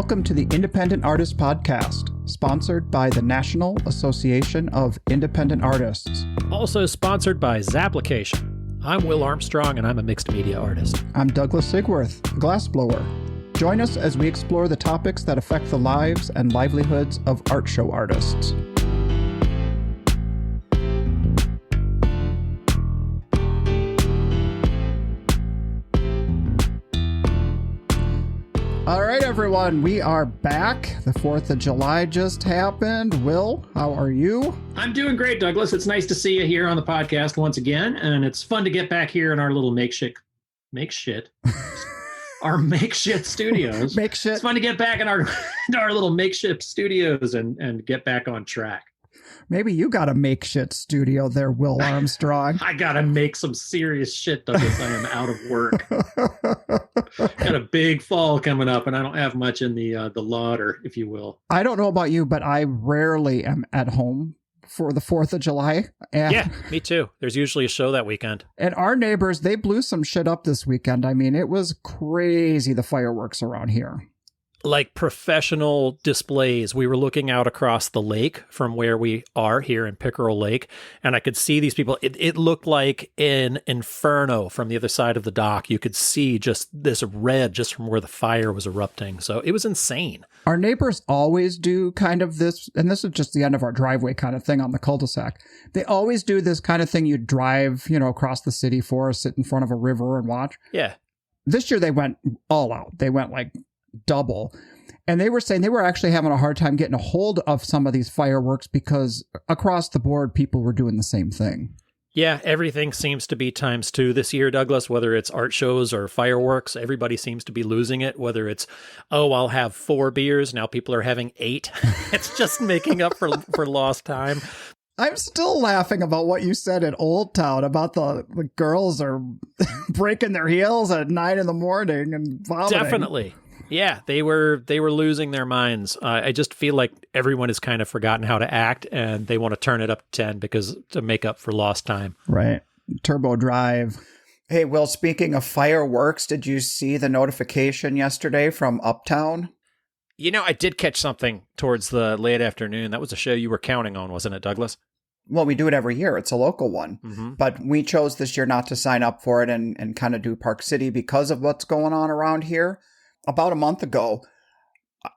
Welcome to the Independent Artists Podcast, sponsored by the National Association of Independent Artists. Also sponsored by Zapplication. I'm Will Armstrong, and I'm a mixed media artist. I'm Douglas Sigworth, a glassblower. Join us as we explore the topics that affect the lives and livelihoods of art show artists. All right, everyone, we are back. The 4th of July just happened. Will, how are you? I'm doing great, Douglas. It's nice to see you here on the podcast once again, and it's fun to get back here in our little our makeshift studios. It's fun to get back in our little makeshift studios and get back on track. Maybe you got a makeshift studio there, Will Armstrong. I gotta make some serious shit, Douglas. I am out of work. Got a big fall coming up, and I don't have much in the larder, if you will. I don't know about you, but I rarely am at home for the 4th of July. And, yeah, me too. There's usually a show that weekend. And our neighbors, they blew some shit up this weekend. I mean, it was crazy, the fireworks around here. Like professional displays. We were looking out across the lake from where we are here in Pickerel Lake, and I could see these people. It looked like an inferno from the other side of the dock. You could see just this red just from where the fire was erupting. So it was insane. Our neighbors always do kind of this, and this is just the end of our driveway kind of thing on the cul-de-sac. They always do this kind of thing you drive, across the city for, sit in front of a river and watch. Yeah. This year they went all out. They went like double. And they were saying they were actually having a hard time getting a hold of some of these fireworks because across the board, people were doing the same thing. Yeah, everything seems to be ×2 this year, Douglas, whether it's art shows or fireworks. Everybody seems to be losing it, whether it's, I'll have 4 beers. Now people are having 8. It's just making up for lost time. I'm still laughing about what you said at Old Town about the girls are breaking their heels at 9 in the morning and vomiting. Definitely. Yeah, they were losing their minds. I just feel like everyone has kind of forgotten how to act, and they want to turn it up to 10 to make up for lost time. Right. Turbo drive. Hey, Will, speaking of fireworks, did you see the notification yesterday from Uptown? I did catch something towards the late afternoon. That was a show you were counting on, wasn't it, Douglas? Well, we do it every year. It's a local one. Mm-hmm. But we chose this year not to sign up for it and kind of do Park City because of what's going on around here. About a month ago,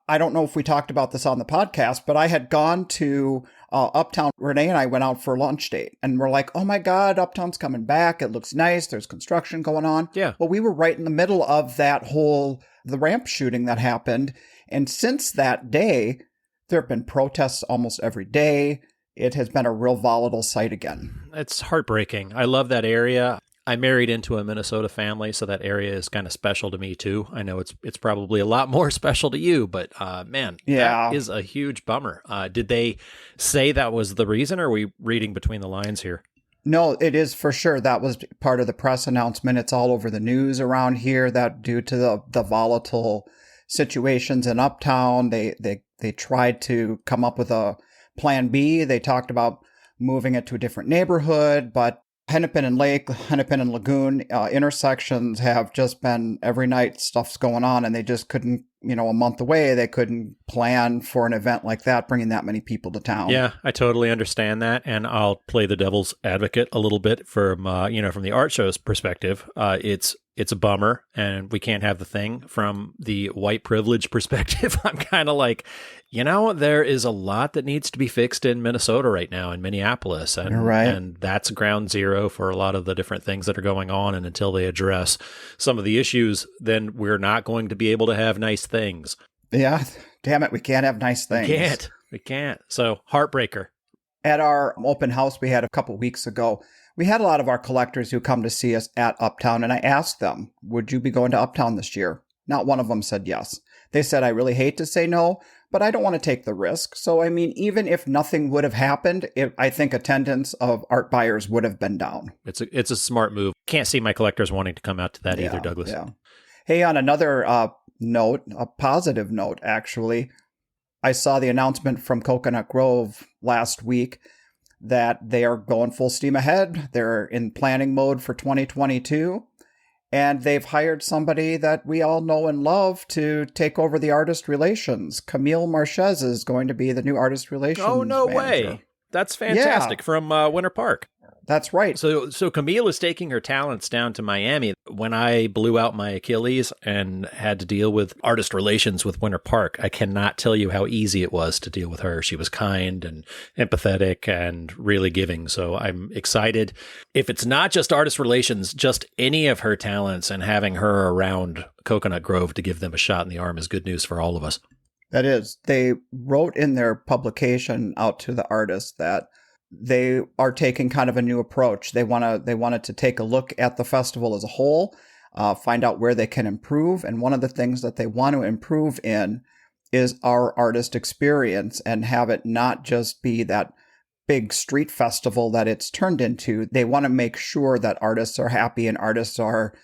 I don't know if we talked about this on the podcast, but I had gone to Uptown. Renee and I went out for a lunch date, and we're like, oh my God, Uptown's coming back. It looks nice. There's construction going on. Yeah. Well, we were right in the middle of the ramp shooting that happened. And since that day, there have been protests almost every day. It has been a real volatile site again. It's heartbreaking. I love that area. I married into a Minnesota family, so that area is kind of special to me too. I know it's probably a lot more special to you, but man, yeah. That is a huge bummer. Did they say that was the reason, or are we reading between the lines here? No, it is for sure. That was part of the press announcement. It's all over the news around here that due to the volatile situations in Uptown, they tried to come up with a plan B. They talked about moving it to a different neighborhood, but Hennepin and Lake, Hennepin and Lagoon intersections have just been every night stuff's going on, and they just couldn't, a month away, they couldn't plan for an event like that, bringing that many people to town. Yeah, I totally understand that. And I'll play the devil's advocate a little bit from the art show's perspective. It's a bummer, and we can't have the thing. From the white privilege perspective, I'm kind of like, there is a lot that needs to be fixed in Minnesota right now, in Minneapolis. And, You're right. And that's ground zero for a lot of the different things that are going on. And until they address some of the issues, then we're not going to be able to have nice things. Yeah, damn it, we can't have nice things. We can't. So, heartbreaker. At our open house we had a couple weeks ago, we had a lot of our collectors who come to see us at Uptown, and I asked them, would you be going to Uptown this year? Not one of them said yes. They said, I really hate to say no, but I don't want to take the risk. So, I mean, even if nothing would have happened, I think attendance of art buyers would have been down. It's a smart move. Can't see my collectors wanting to come out to that either, Douglas. Yeah. Hey, on another note, a positive note, actually, I saw the announcement from Coconut Grove last week that they are going full steam ahead. They're in planning mode for 2022. And they've hired somebody that we all know and love to take over the artist relations. Camille Marchese is going to be the new artist relations Oh, no manager. way. That's fantastic. From Winter Park. That's right. So Camille is taking her talents down to Miami. When I blew out my Achilles and had to deal with artist relations with Winter Park, I cannot tell you how easy it was to deal with her. She was kind and empathetic and really giving. So I'm excited. If it's not just artist relations, just any of her talents and having her around Coconut Grove to give them a shot in the arm is good news for all of us. That is. They wrote in their publication out to the artists that they are taking kind of a new approach. They wanted to take a look at the festival as a whole, find out where they can improve. And one of the things that they want to improve in is our artist experience and have it not just be that big street festival that it's turned into. They want to make sure that artists are happy and artists are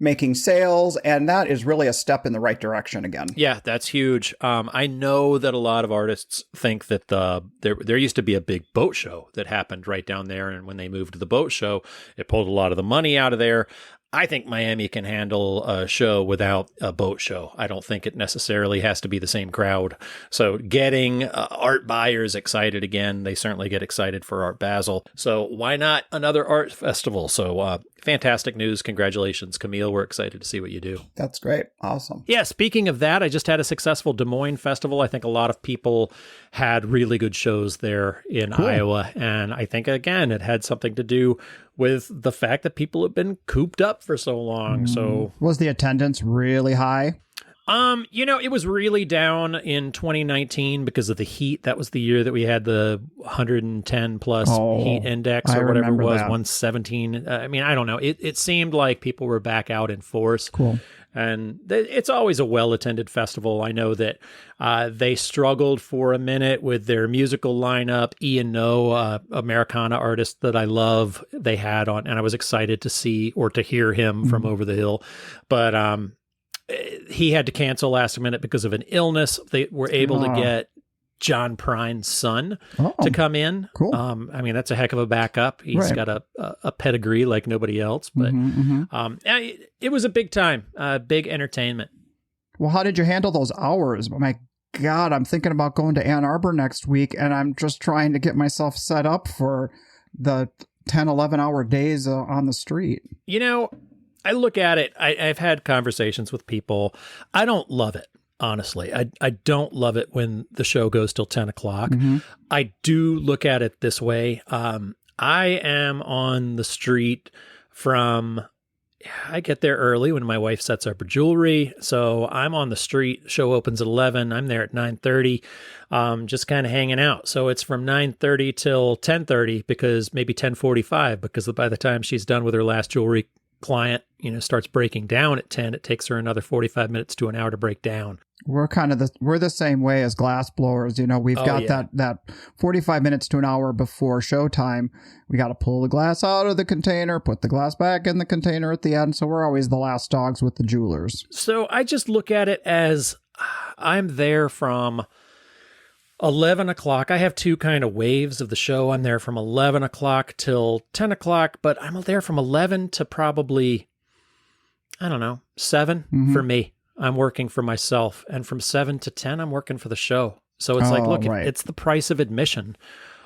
making sales, and that is really a step in the right direction again. Yeah, that's huge. I know that a lot of artists think that there used to be a big boat show that happened right down there, and when they moved to the boat show, it pulled a lot of the money out of there. I think Miami can handle a show without a boat show. I don't think it necessarily has to be the same crowd. So getting art buyers excited again, they certainly get excited for Art Basel. So why not another art festival? So fantastic news. Congratulations, Camille. We're excited to see what you do. That's great. Awesome. Yeah, speaking of that, I just had a successful Des Moines festival. I think a lot of people had really good shows there in Iowa. And I think, again, it had something to do with the fact that people have been cooped up for so long. So was the attendance really high? It was really down in 2019 because of the heat. That was the year that we had the 110 plus heat index or whatever it was, 117. I don't know. It seemed like people were back out in force. Cool. And it's always a well-attended festival. I know that they struggled for a minute with their musical lineup. Ian No, Americana artist that I love, they had on, and I was excited to see or to hear him from Over the Hill. But he had to cancel last minute because of an illness. They were able to get John Prine's son to come in. Cool. That's a heck of a backup. He's got a pedigree like nobody else, but it was a big time, big entertainment. Well, how did you handle those hours? Oh my God, I'm thinking about going to Ann Arbor next week, and I'm just trying to get myself set up for the 10, 11-hour days on the street. I look at it, I've had conversations with people. I don't love it. Honestly, I don't love it when the show goes till 10 o'clock. I do look at it this way. I am on the street I get there early when my wife sets up her jewelry. So I'm on the street. Show opens at 11. I'm there at 9:30, just kind of hanging out. So it's from 9:30 till 10:30 because maybe 10:45, because by the time she's done with her last jewelry client, starts breaking down at 10, it takes her another 45 minutes to an hour to break down. We're the same way as glass blowers. We've got that 45 minutes to an hour before showtime. We got to pull the glass out of the container, put the glass back in the container at the end. So we're always the last dogs with the jewelers. So I just look at it as I'm there from 11 o'clock. I have two kind of waves of the show. I'm there from 11 o'clock till 10 o'clock, but I'm there from 11 to probably, 7 for me. I'm working for myself. And from 7 to 10, I'm working for the show. So it's it's the price of admission.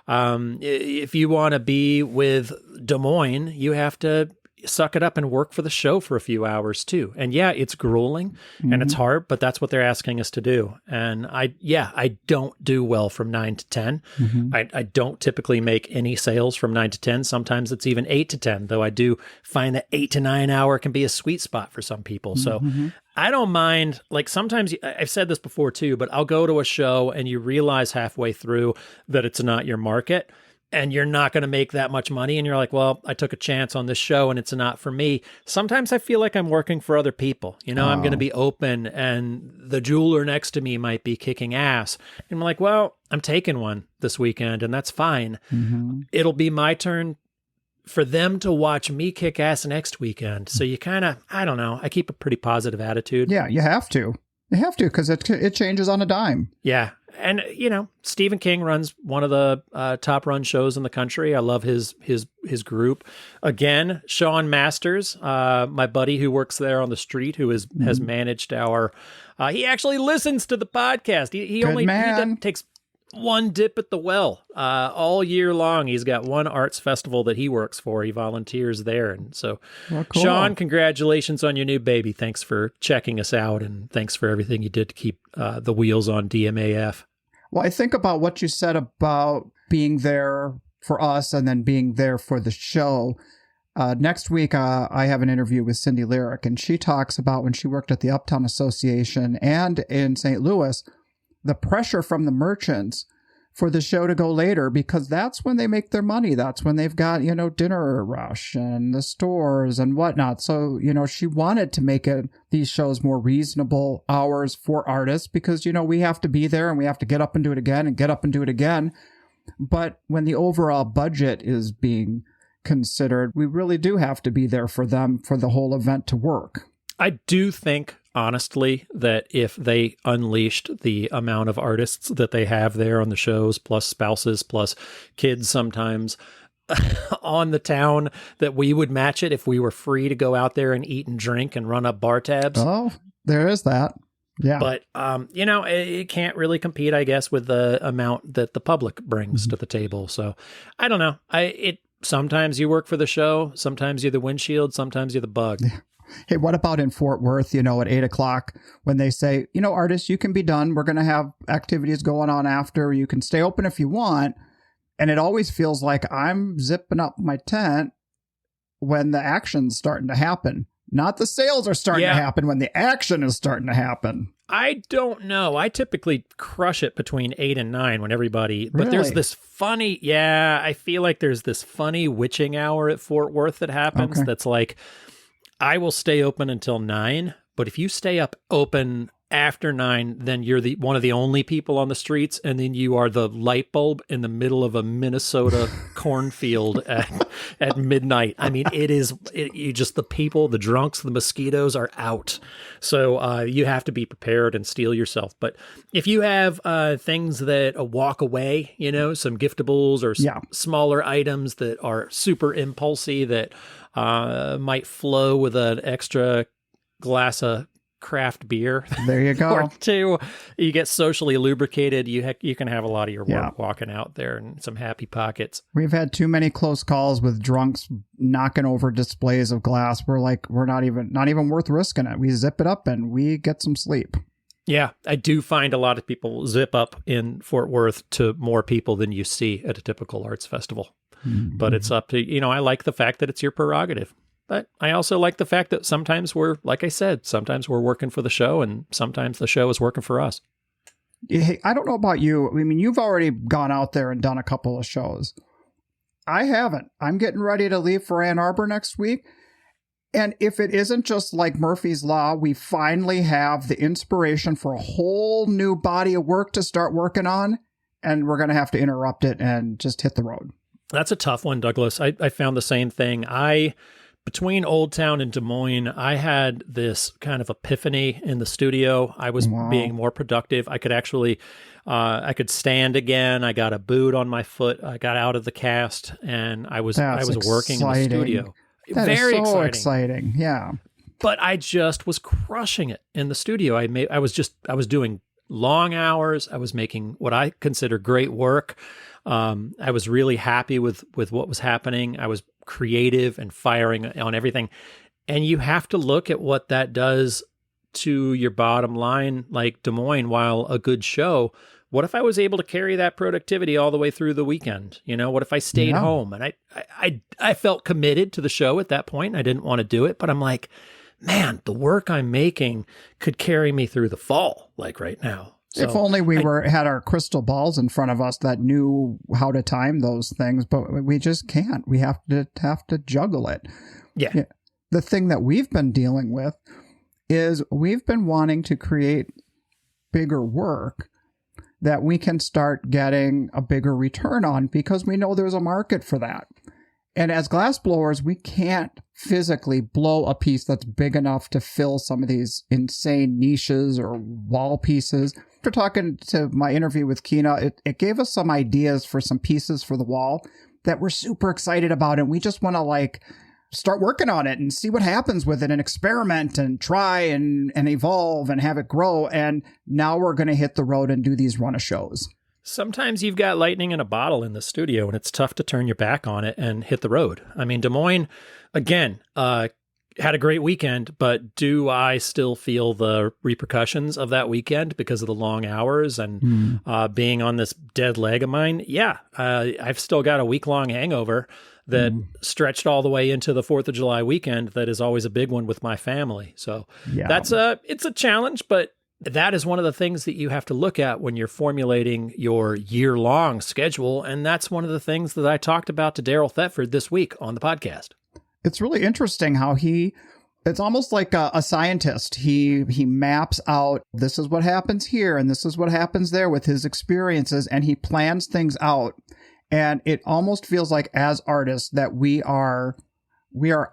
If you want to be with Des Moines, you have to suck it up and work for the show for a few hours too. And yeah, it's grueling and it's hard, but that's what they're asking us to do. And I don't do well from 9 to 10. I don't typically make any sales from 9 to 10. Sometimes it's even 8 to 10, though I do find that 8 to 9 hour can be a sweet spot for some people. So I don't mind, like sometimes, I've said this before too, but I'll go to a show and you realize halfway through that it's not your market and you're not going to make that much money. And you're like, well, I took a chance on this show and it's not for me. Sometimes I feel like I'm working for other people. I'm going to be open and the jeweler next to me might be kicking ass. And I'm like, well, I'm taking one this weekend and that's fine. It'll be my turn for them to watch me kick ass next weekend. So you kind of, I don't know, I keep a pretty positive attitude. Yeah, you have to. You have to, because it changes on a dime. Yeah. And, Stephen King runs one of the top run shows in the country. I love his group. Again, Sean Masters, my buddy who works there on the street, who has managed our, he actually listens to the podcast. He takes one dip at the well all year long. He's got one arts festival that he works for. He volunteers there. And so, cool. Sean, congratulations on your new baby. Thanks for checking us out, and thanks for everything you did to keep the wheels on DMAF. Well, I think about what you said about being there for us and then being there for the show. Next week, I have an interview with Cindy Lyric, and she talks about when she worked at the Uptown Association and in St. Louis, the pressure from the merchants for the show to go later, because that's when they make their money. That's when they've got, dinner rush and the stores and whatnot. So, she wanted to make these shows more reasonable hours for artists because, we have to be there and we have to get up and do it again and get up and do it again. But when the overall budget is being considered, we really do have to be there for them for the whole event to work. I do think, honestly, that if they unleashed the amount of artists that they have there on the shows, plus spouses, plus kids sometimes, on the town, that we would match it if we were free to go out there and eat and drink and run up bar tabs. Oh, there is that. Yeah. But, it can't really compete, I guess, with the amount that the public brings to the table. So I don't know. Sometimes you work for the show. Sometimes you're the windshield. Sometimes you're the bug. Yeah. Hey, what about in Fort Worth, at 8:00 when they say, artists, you can be done. We're going to have activities going on after. You can stay open if you want. And it always feels like I'm zipping up my tent when the action's starting to happen. Not the sales are starting to happen, when the action is starting to happen. I don't know. I typically crush it between 8 and 9 when everybody, but there's this funny, I feel like there's this funny witching hour at Fort Worth that happens that's like, I will stay open until 9, but if you stay up open after 9, then you're one of the only people on the streets, and then you are the light bulb in the middle of a Minnesota cornfield at midnight. I mean, you just, the people, the drunks, the mosquitoes are out. So you have to be prepared and steel yourself. But if you have things that walk away, some giftables or smaller items that are super impulsy that might flow with an extra glass of craft beer. There you go. Or 2, you get socially lubricated. You can have a lot of your work walking out there and some happy pockets. We've had too many close calls with drunks knocking over displays of glass. We're like, we're not even worth risking it. We zip it up and we get some sleep. Yeah, I do find a lot of people zip up in Fort Worth to more people than you see at a typical arts festival. Mm-hmm. But it's up to, I like the fact that it's your prerogative. But I also like the fact that sometimes like I said, sometimes we're working for the show and sometimes the show is working for us. Hey, I don't know about you. I mean, you've already gone out there and done a couple of shows. I haven't. I'm getting ready to leave for Ann Arbor next week. And if it isn't just like Murphy's Law, we finally have the inspiration for a whole new body of work to start working on. And we're going to have to interrupt it and just hit the road. That's a tough one, Douglas. I found the same thing. Between Old Town and Des Moines, I had this kind of epiphany in the studio. I was being more productive. I could actually, I could stand again. I got a boot on my foot. I got out of the cast, and I was working in the studio. That Very is so exciting. Yeah. But I just was crushing it in the studio. I was doing long hours. I was making what I consider great work. I was really happy with what was happening. I was creative and firing on everything. And you have to look at what that does to your bottom line, like Des Moines, while a good show. What if I was able to carry that productivity all the way through the weekend? What if I stayed home? And I felt committed to the show at that point. I didn't want to do it, but I'm like, man, the work I'm making could carry me through the fall, like right now. So if only we had our crystal balls in front of us that knew how to time those things, but we just can't. We have to juggle it. Yeah. The thing that we've been dealing with is we've been wanting to create bigger work that we can start getting a bigger return on because we know there's a market for that. And as glass blowers, we can't physically blow a piece that's big enough to fill some of these insane niches or wall pieces. After talking to my interview with Kina, it gave us some ideas for some pieces for the wall that we're super excited about. And we just want to start working on it and see what happens with it and experiment and try and evolve and have it grow. And now we're going to hit the road and do these run of shows. Sometimes you've got lightning in a bottle in the studio and it's tough to turn your back on it and hit the road. I mean, Des Moines, again, had a great weekend, but do I still feel the repercussions of that weekend because of the long hours and being on this dead leg of mine? Yeah, I've still got a week-long hangover that stretched all the way into the 4th of July weekend. That is always a big one with my family. So it's a challenge, but that is one of the things that you have to look at when you're formulating your year-long schedule. And that's one of the things that I talked about to Daryl Thetford this week on the podcast. It's really interesting how it's almost like a scientist. He maps out, this is what happens here and this is what happens there with his experiences, and he plans things out. And it almost feels like as artists that we are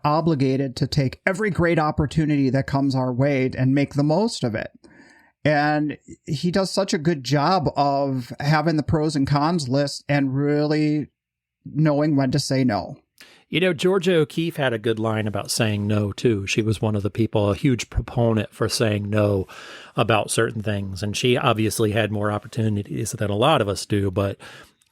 obligated to take every great opportunity that comes our way and make the most of it. And he does such a good job of having the pros and cons list and really knowing when to say no. You know, Georgia O'Keeffe had a good line about saying no, too. She was one of the people, a huge proponent for saying no about certain things. And she obviously had more opportunities than a lot of us do. But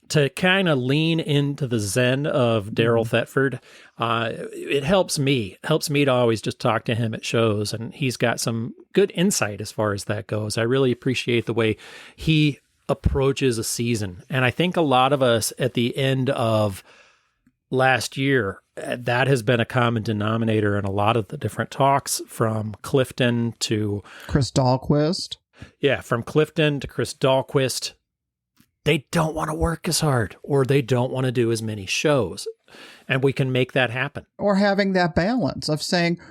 to kind of lean into the zen of Daryl Thetford, it helps me. Helps me to always just talk to him at shows. And he's got some good insight as far as that goes. I really appreciate the way he approaches a season. And I think a lot of us at the end of last year, that has been a common denominator in a lot of the different talks, from Clifton to Chris Dahlquist. Yeah, from Clifton to Chris Dahlquist. They don't want to work as hard, or they don't want to do as many shows. And we can make that happen. Or having that balance of saying,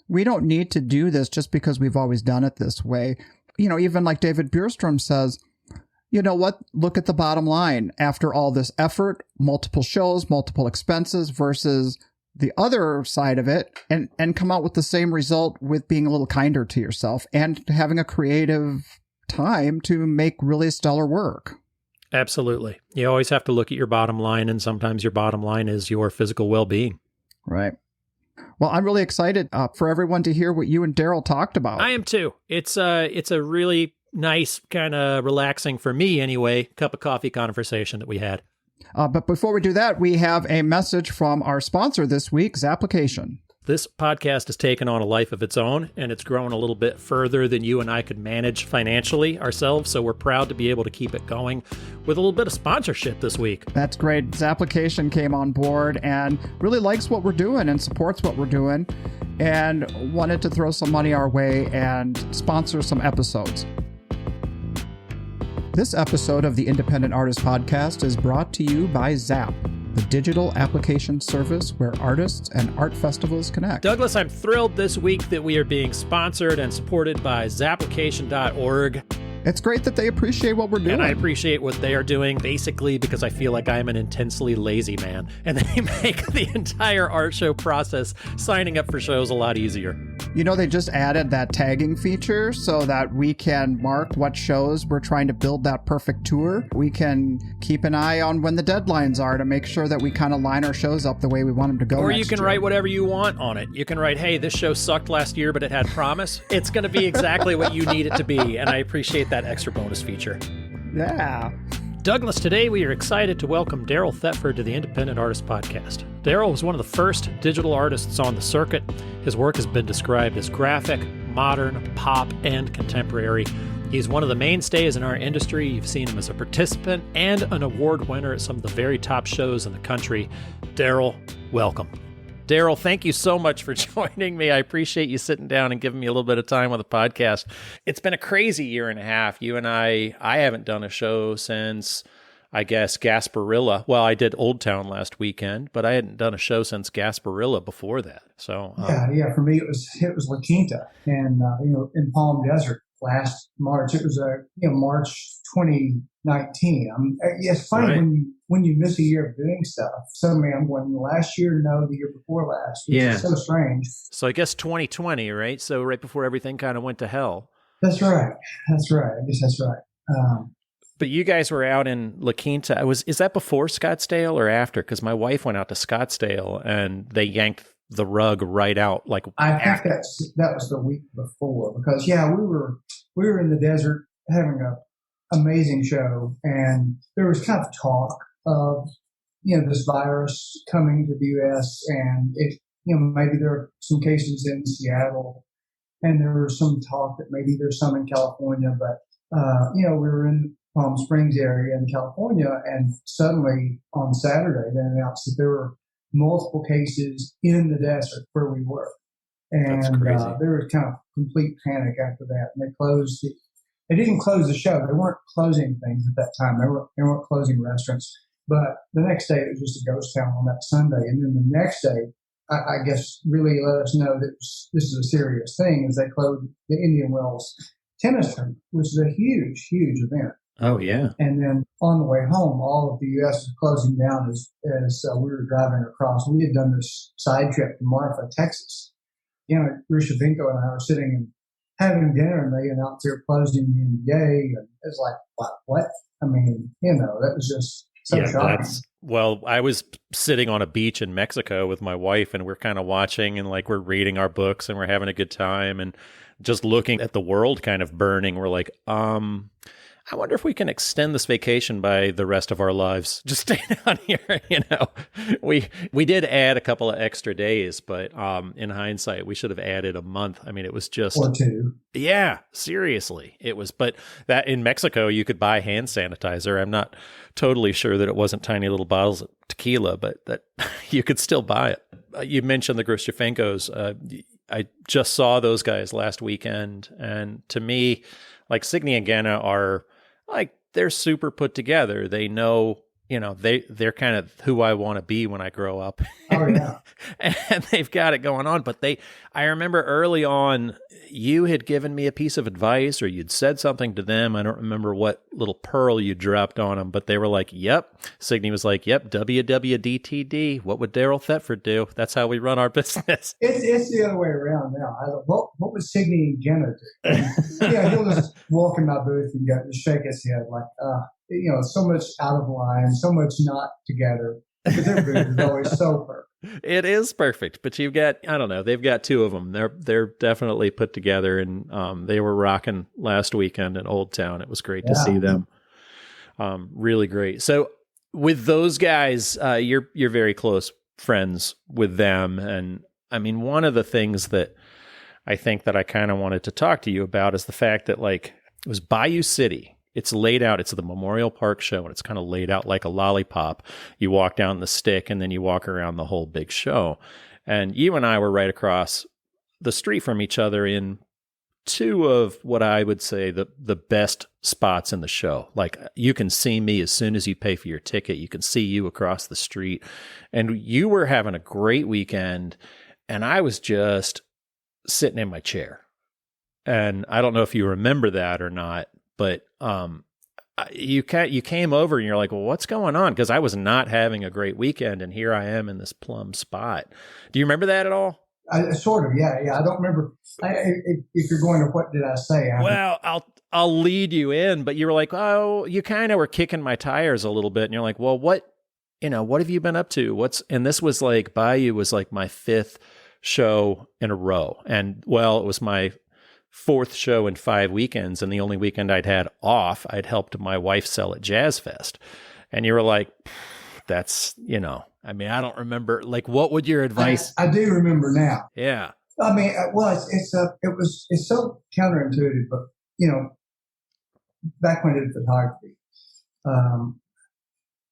we don't need to do this just because we've always done it this way. You know, even like David Bierstrom says, you know what? Look at the bottom line. After all this effort, multiple shows, multiple expenses versus the other side of it, and come out with the same result with being a little kinder to yourself and having a creative time to make really stellar work. Absolutely. You always have to look at your bottom line, and sometimes your bottom line is your physical well-being. Right. Well, I'm really excited for everyone to hear what you and Daryl talked about. I am too. It's a really nice, kind of relaxing, for me anyway, cup of coffee conversation that we had. But before we do that, we have a message from our sponsor this week, Zapplication. This podcast has taken on a life of its own, and it's grown a little bit further than you and I could manage financially ourselves, so we're proud to be able to keep it going with a little bit of sponsorship this week. That's great. Zapplication came on board and really likes what we're doing and supports what we're doing, and wanted to throw some money our way and sponsor some episodes. This episode of the Independent Artist Podcast is brought to you by Zap, the digital application service where artists and art festivals connect. Douglas, I'm thrilled this week that we are being sponsored and supported by Zapplication.org. It's great that they appreciate what we're doing. And I appreciate what they are doing, basically because I feel like I'm an intensely lazy man. And they make the entire art show process, signing up for shows, a lot easier. You know, they just added that tagging feature so that we can mark what shows we're trying to build that perfect tour. We can keep an eye on when the deadlines are to make sure that we kind of line our shows up the way we want them to go. Or you can write whatever you want on it. You can write, hey, this show sucked last year, but it had promise. It's going to be exactly what you need it to be. And I appreciate that extra bonus feature. Yeah. Douglas, today we are excited to welcome Daryl Thetford to the Independent Artist Podcast. Daryl was one of the first digital artists on the circuit. His work has been described as graphic, modern, pop, and contemporary. He's one of the mainstays in our industry. You've seen him as a participant and an award winner at some of the very top shows in the country. Daryl, welcome. Daryl, thank you so much for joining me. I appreciate you sitting down and giving me a little bit of time on the podcast. It's been a crazy year and a half. You and I haven't done a show since, I guess, Gasparilla. Well, I did Old Town last weekend, but I hadn't done a show since Gasparilla before that. So yeah. For me, it was La Quinta, and in Palm Desert last March. It was March 20 19. It's funny Right. when you miss a year of doing stuff. Suddenly I'm going, last year, no, the year before last. Which is so strange. So I guess 2020, right? So right before everything kind of went to hell. That's right. That's right. I guess that's right. But you guys were out in La Quinta. Is that before Scottsdale or after? Because my wife went out to Scottsdale and they yanked the rug right out. Like I think that was the week before, because we were in the desert having a amazing show, and there was kind of talk of this virus coming to the U.S. and maybe there are some cases in Seattle, and there was some talk that maybe there's some in California, but we were in Palm Springs area in California, and suddenly on Saturday they announced that there were multiple cases in the desert where we were, and there was kind of complete panic after that, and they closed it. They didn't close the show. They weren't closing things at that time. They weren't closing restaurants. But the next day, it was just a ghost town on that Sunday. And then the next day, I guess really let us know that this is a serious thing, as they closed the Indian Wells tennis tournament, which is a huge, huge event. Oh, yeah. And then on the way home, all of the U.S. was closing down as we were driving across. We had done this side trip to Marfa, Texas. Rishavenko and I were sitting and having dinner, and they announced they're closing the NBA, and it's like, what? I mean, that was just so shocking. Well, I was sitting on a beach in Mexico with my wife, and we're kind of watching, and like we're reading our books, and we're having a good time, and just looking at the world kind of burning. We're like, I wonder if we can extend this vacation by the rest of our lives. Just stay down here, We did add a couple of extra days, but in hindsight, we should have added a month. I mean, it was just... Or two. Yeah, seriously. It was, but that in Mexico, you could buy hand sanitizer. I'm not totally sure that it wasn't tiny little bottles of tequila, but that you could still buy it. You mentioned the Grishafenkos. I just saw those guys last weekend, and to me, like Signy and Ganna are like, they're super put together. They know, they're kind of who I want to be when I grow up. Oh, yeah. And they've got it going on. But I remember early on, you had given me a piece of advice, or you'd said something to them. I don't remember what little pearl you dropped on them, but they were like, yep. Signy was like, yep, WWDTD. What would Daryl Thetford do? That's how we run our business. It's the other way around now. What would Signy and Ganna do? He'll just walk in my booth and just shake his head like, so much out of line, so much not together. Because their booth is always so perfect. It is perfect, but you've got, I don't know, they've got two of them. They're definitely put together, and they were rocking last weekend in Old Town. It was great to see them. Really great. So with those guys, you're very close friends with them. And I mean, one of the things that I think that I kind of wanted to talk to you about is the fact that, like, it was Bayou City. It's laid out. It's the Memorial Park show, and it's kind of laid out like a lollipop. You walk down the stick, and then you walk around the whole big show. And you and I were right across the street from each other in two of what I would say the best spots in the show. Like, you can see me as soon as you pay for your ticket. You can see you across the street. And you were having a great weekend, and I was just sitting in my chair. And I don't know if you remember that or not, but you came over and you're like, well, what's going on? Because I was not having a great weekend, and here I am in this plum spot. Do you remember that at all? Sort of, yeah. I don't remember. If you're going to what did I say? Well, I'll lead you in, but you were like, oh, you kind of were kicking my tires a little bit, and you're like, well, what have you been up to? And this was like, Bayou was like my 5th show in a row, and well, it was my 4th show in 5 weekends, and the only weekend I'd had off, I'd helped my wife sell at Jazz Fest. And you were like, that's, I mean, I don't remember, like, what would your advice? I do remember now. Yeah. I mean, well, it's so counterintuitive, but, back when I did photography,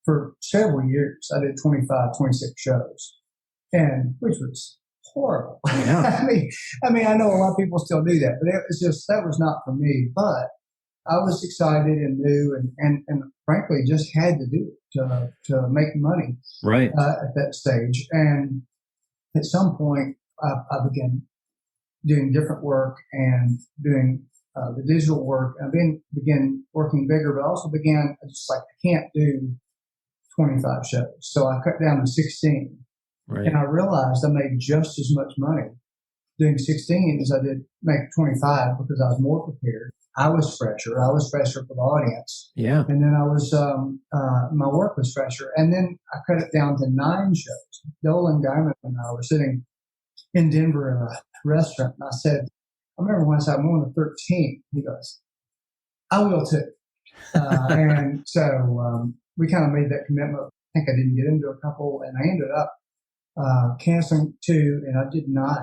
for several years, I did 25, 26 shows, and which was horrible. Yeah. I mean, I know a lot of people still do that, but it was just, that was not for me. But I was excited and new, and frankly, just had to do it to make money. Right. At that stage. And at some point, I began doing different work and doing the digital work. I began working bigger, but also began just like, I can't do 25 shows. So I cut down to 16. Right. And I realized I made just as much money doing 16 as I did make 25 because I was more prepared. I was fresher. I was fresher for the audience. Yeah. And then I was, my work was fresher. And then I cut it down to 9 shows. Dolan Guyman and I were sitting in Denver in a restaurant. And I said, I remember once I'm on the 13th. He goes, I will too. And so we kind of made that commitment. I think I didn't get into a couple, and I ended up canceling 2, and I did 9.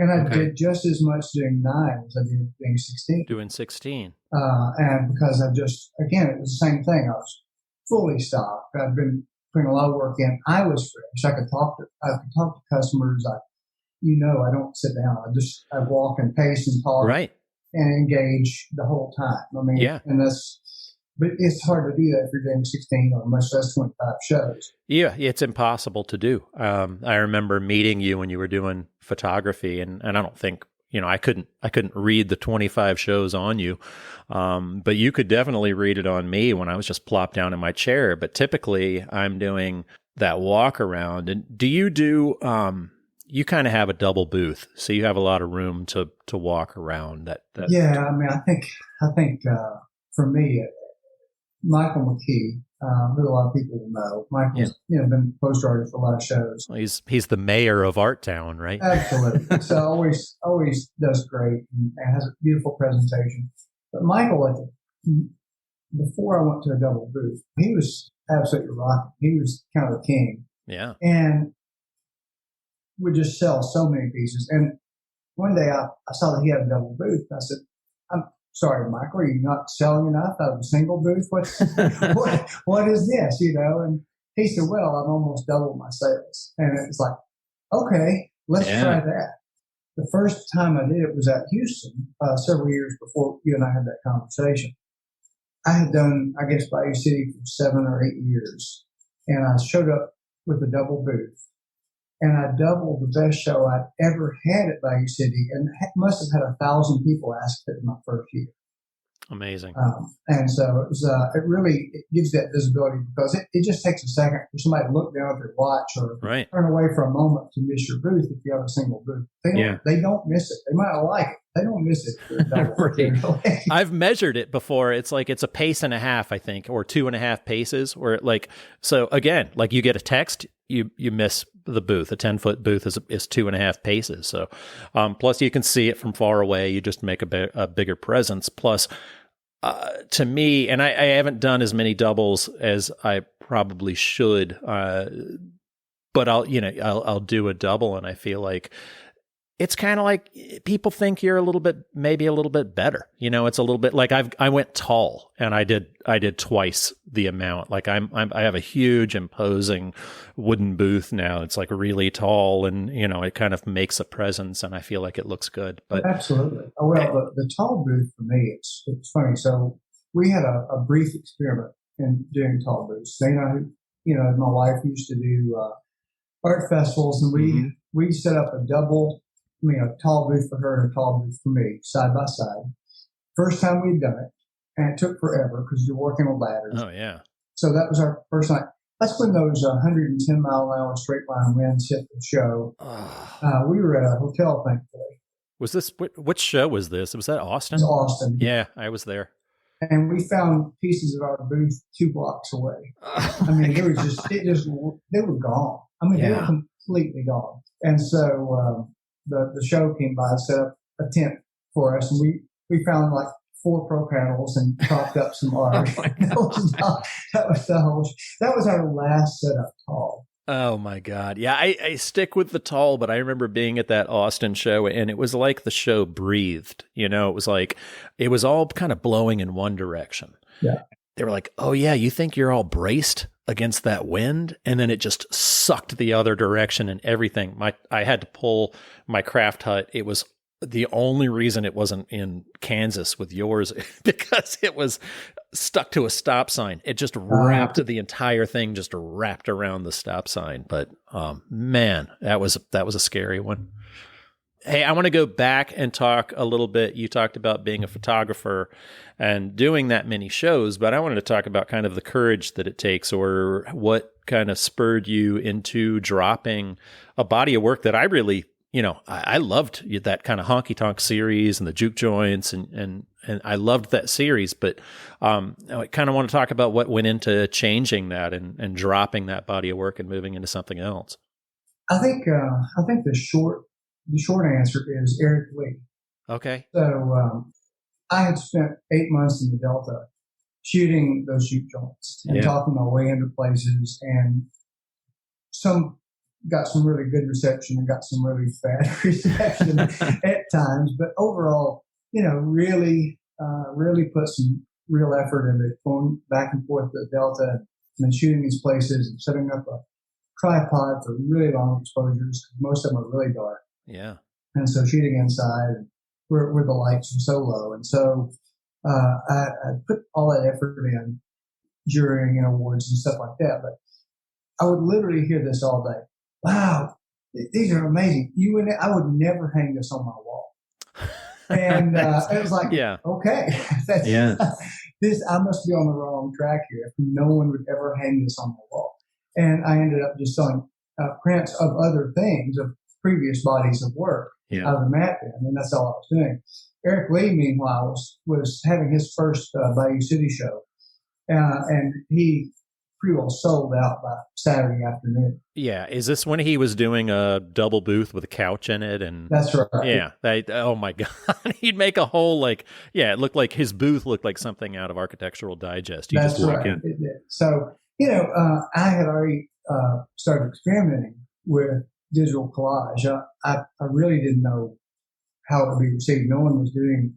And I did just as much doing 9 as I did doing 16. Doing 16. And because I just, again, it was the same thing. I was fully stocked. I'd been putting a lot of work in. I was fresh. I could talk to customers. I don't sit down. I walk and pace and talk Right. and engage the whole time. I mean, and but it's hard to do that if you're doing 16 or much less 25 shows. Yeah, it's impossible to do. I remember meeting you when you were doing photography, and I don't think, I couldn't read the 25 shows on you, but you could definitely read it on me when I was just plopped down in my chair. But typically, I'm doing that walk around. And do you do? You kind of have a double booth, so you have a lot of room to walk around. Yeah, I mean, I think for me, Michael McKee, who a lot of people will know. Michael's been poster artist for a lot of shows. Well, he's the mayor of Art Town, right? Absolutely. So always does great and has a beautiful presentation. But Michael, before I went to a double booth, he was absolutely rocking. He was kind of the king. Yeah. And would just sell so many pieces. And one day I saw that he had a double booth. I said, I'm sorry, Michael, are you not selling enough out of a single booth? What is this? And he said, well, I've almost doubled my sales. And it's like, okay, let's try that. The first time I did it was at Houston, several years before you and I had that conversation. I had done, I guess, Bayou City for 7 or 8 years. And I showed up with a double booth. And I doubled the best show I'd ever had at Bayou City, and must have had 1,000 people ask it in my first year. Amazing. And so it was. It really gives that visibility because it just takes a second for somebody to look down at their watch or turn away for a moment to miss your booth if you have a single booth. They don't miss it. They might not like it. They don't miss it. Right. I've measured it before. It's like it's a pace and a half, I think, or 2.5 paces. Where so again, like you get a text, you miss the booth. A 10-foot booth is 2.5 paces. So plus you can see it from far away. You just make a bigger presence. Plus, to me, and I haven't done as many doubles as I probably should, but I'll do a double, and I feel like it's kind of like people think you're maybe a little bit better. It's a little bit like I went tall, and I did twice the amount. Like I have a huge imposing wooden booth now. It's like really tall, and it kind of makes a presence, and I feel like it looks good. But absolutely. Oh, well, the tall booth for me, it's funny. So we had a brief experiment in doing tall booths. Dana, my wife used to do art festivals, and we set up a tall booth for her and a tall booth for me, side by side. First time we'd done it, and it took forever because you're working on ladders. Oh, yeah. So that was our first night. That's when those 110-mile-an-hour straight line winds hit the show. We were at a hotel, thankfully. Was this, which show was this? Was that Austin? It was Austin. Yeah, I was there. And we found pieces of our booth 2 blocks away. I mean, they were gone. I mean, they were completely gone. And so, the show came by and set up a tent for us, and we found like 4 pro panels and propped up some art. That was our last setup tall. Oh my God. Yeah, I stick with the tall, but I remember being at that Austin show, and it was like the show breathed. It was like it was all kind of blowing in one direction. Yeah. They were like, "Oh yeah, you think you're all braced against that wind?" And then it just sucked the other direction, and everything. I had to pull my craft hut. It was the only reason it wasn't in Kansas with yours because it was stuck to a stop sign. It just wrapped the entire thing, just wrapped around the stop sign. But man, that was a scary one. Hey, I want to go back and talk a little bit. You talked about being a photographer and doing that many shows, but I wanted to talk about kind of the courage that it takes, or what kind of spurred you into dropping a body of work that I really, I loved that kind of honky tonk series and the juke joints, and I loved that series. But I kind of want to talk about what went into changing that and dropping that body of work and moving into something else. I think the short answer is Eric Lee. Okay. So I had spent 8 months in the Delta shooting those juke joints and talking my way into places, and got some really good reception and got some really bad reception at times. But overall, really put some real effort into going back and forth to the Delta and then shooting these places and setting up a tripod for really long exposures, because most of them are really dark. Yeah. And so shooting inside where the lights are so low. And so I put all that effort in during awards and stuff like that. But I would literally hear this all day. Wow, these are amazing. I would never hang this on my wall. And it was like, okay, I must be on the wrong track here if no one would ever hang this on my wall. And I ended up just selling prints of other things, of previous bodies of work out of the map bin, and that's all I was doing. Eric Lee, meanwhile, was having his first Bayou City show, and he pretty well sold out by Saturday afternoon. Yeah, is this when he was doing a double booth with a couch in it? And that's right. Yeah, oh my God, he'd make a whole it looked like his booth looked like something out of Architectural Digest. You that's just walk right. in. It did. So I had already started experimenting with digital collage. I really didn't know how it would be received. No one was doing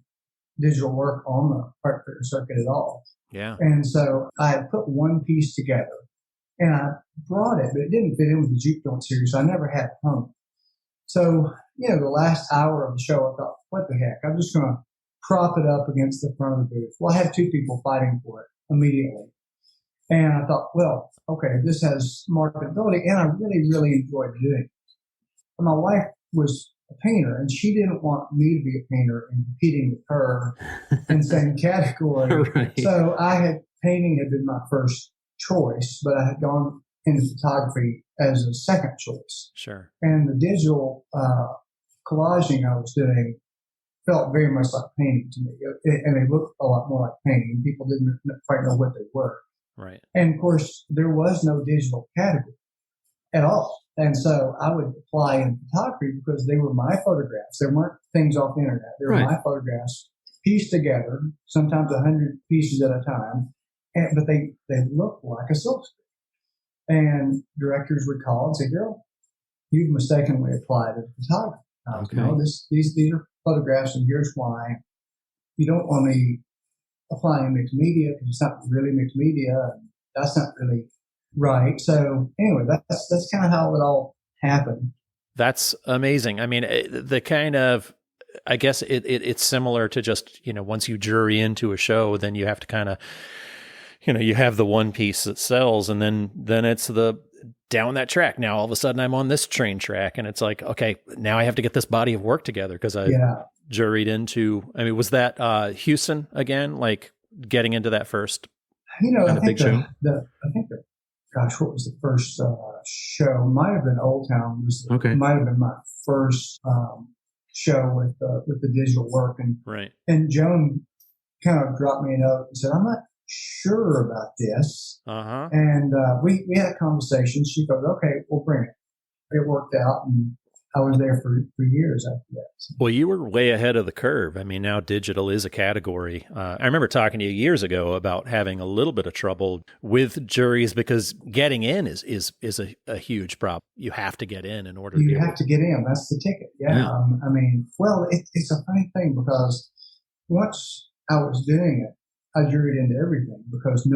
digital work on the art fair circuit at all. Yeah. And so I had put one piece together and I brought it, but it didn't fit in with the juke joint series, so I never had it home. So, the last hour of the show, I thought, what the heck? I'm just going to prop it up against the front of the booth. Well, I had two people fighting for it immediately. And I thought, well, okay, this has marketability, and I really, really enjoyed doing it. But my wife was a painter, and she didn't want me to be a painter and competing with her in the same category. Right. So painting had been my first choice, but I had gone into photography as a second choice. Sure. And the digital collaging I was doing felt very much like painting to me, and they looked a lot more like painting. People didn't quite know what they were. Right. And of course, there was no digital category at all. And so I would apply in photography because they were my photographs. There weren't things off the internet. They were my photographs pieced together, sometimes 100 pieces at a time. But they looked like a silk screen. And directors would call and say, Daryl, you've mistakenly applied to photography. These are photographs, and here's why. You don't want me applying mixed media because it's not really mixed media, and that's not really right. So anyway, that's kind of how it all happened. That's amazing. I mean, the kind of, I guess it's similar to just, once you jury into a show, then you have to kind of, you have the one piece that sells, and then it's the down that track. Now, all of a sudden I'm on this train track, and it's like, okay, now I have to get this body of work together because I juried into, was that Houston again, like getting into that first I think big show? Gosh, what was the first show? Might have been Old Town. Might have been my first show with the digital work, and Joan kind of dropped me a note and said, "I'm not sure about this." And we had a conversation. She goes, "Okay, we'll bring it." It worked out, and I was there for years after that. So. Well, you were way ahead of the curve. I mean, now digital is a category. I remember talking to you years ago about having a little bit of trouble with juries because getting in is a huge problem. You have to get in order to. You have to get in. That's the ticket. Yeah. It's a funny thing because once I was doing it, I juried into everything because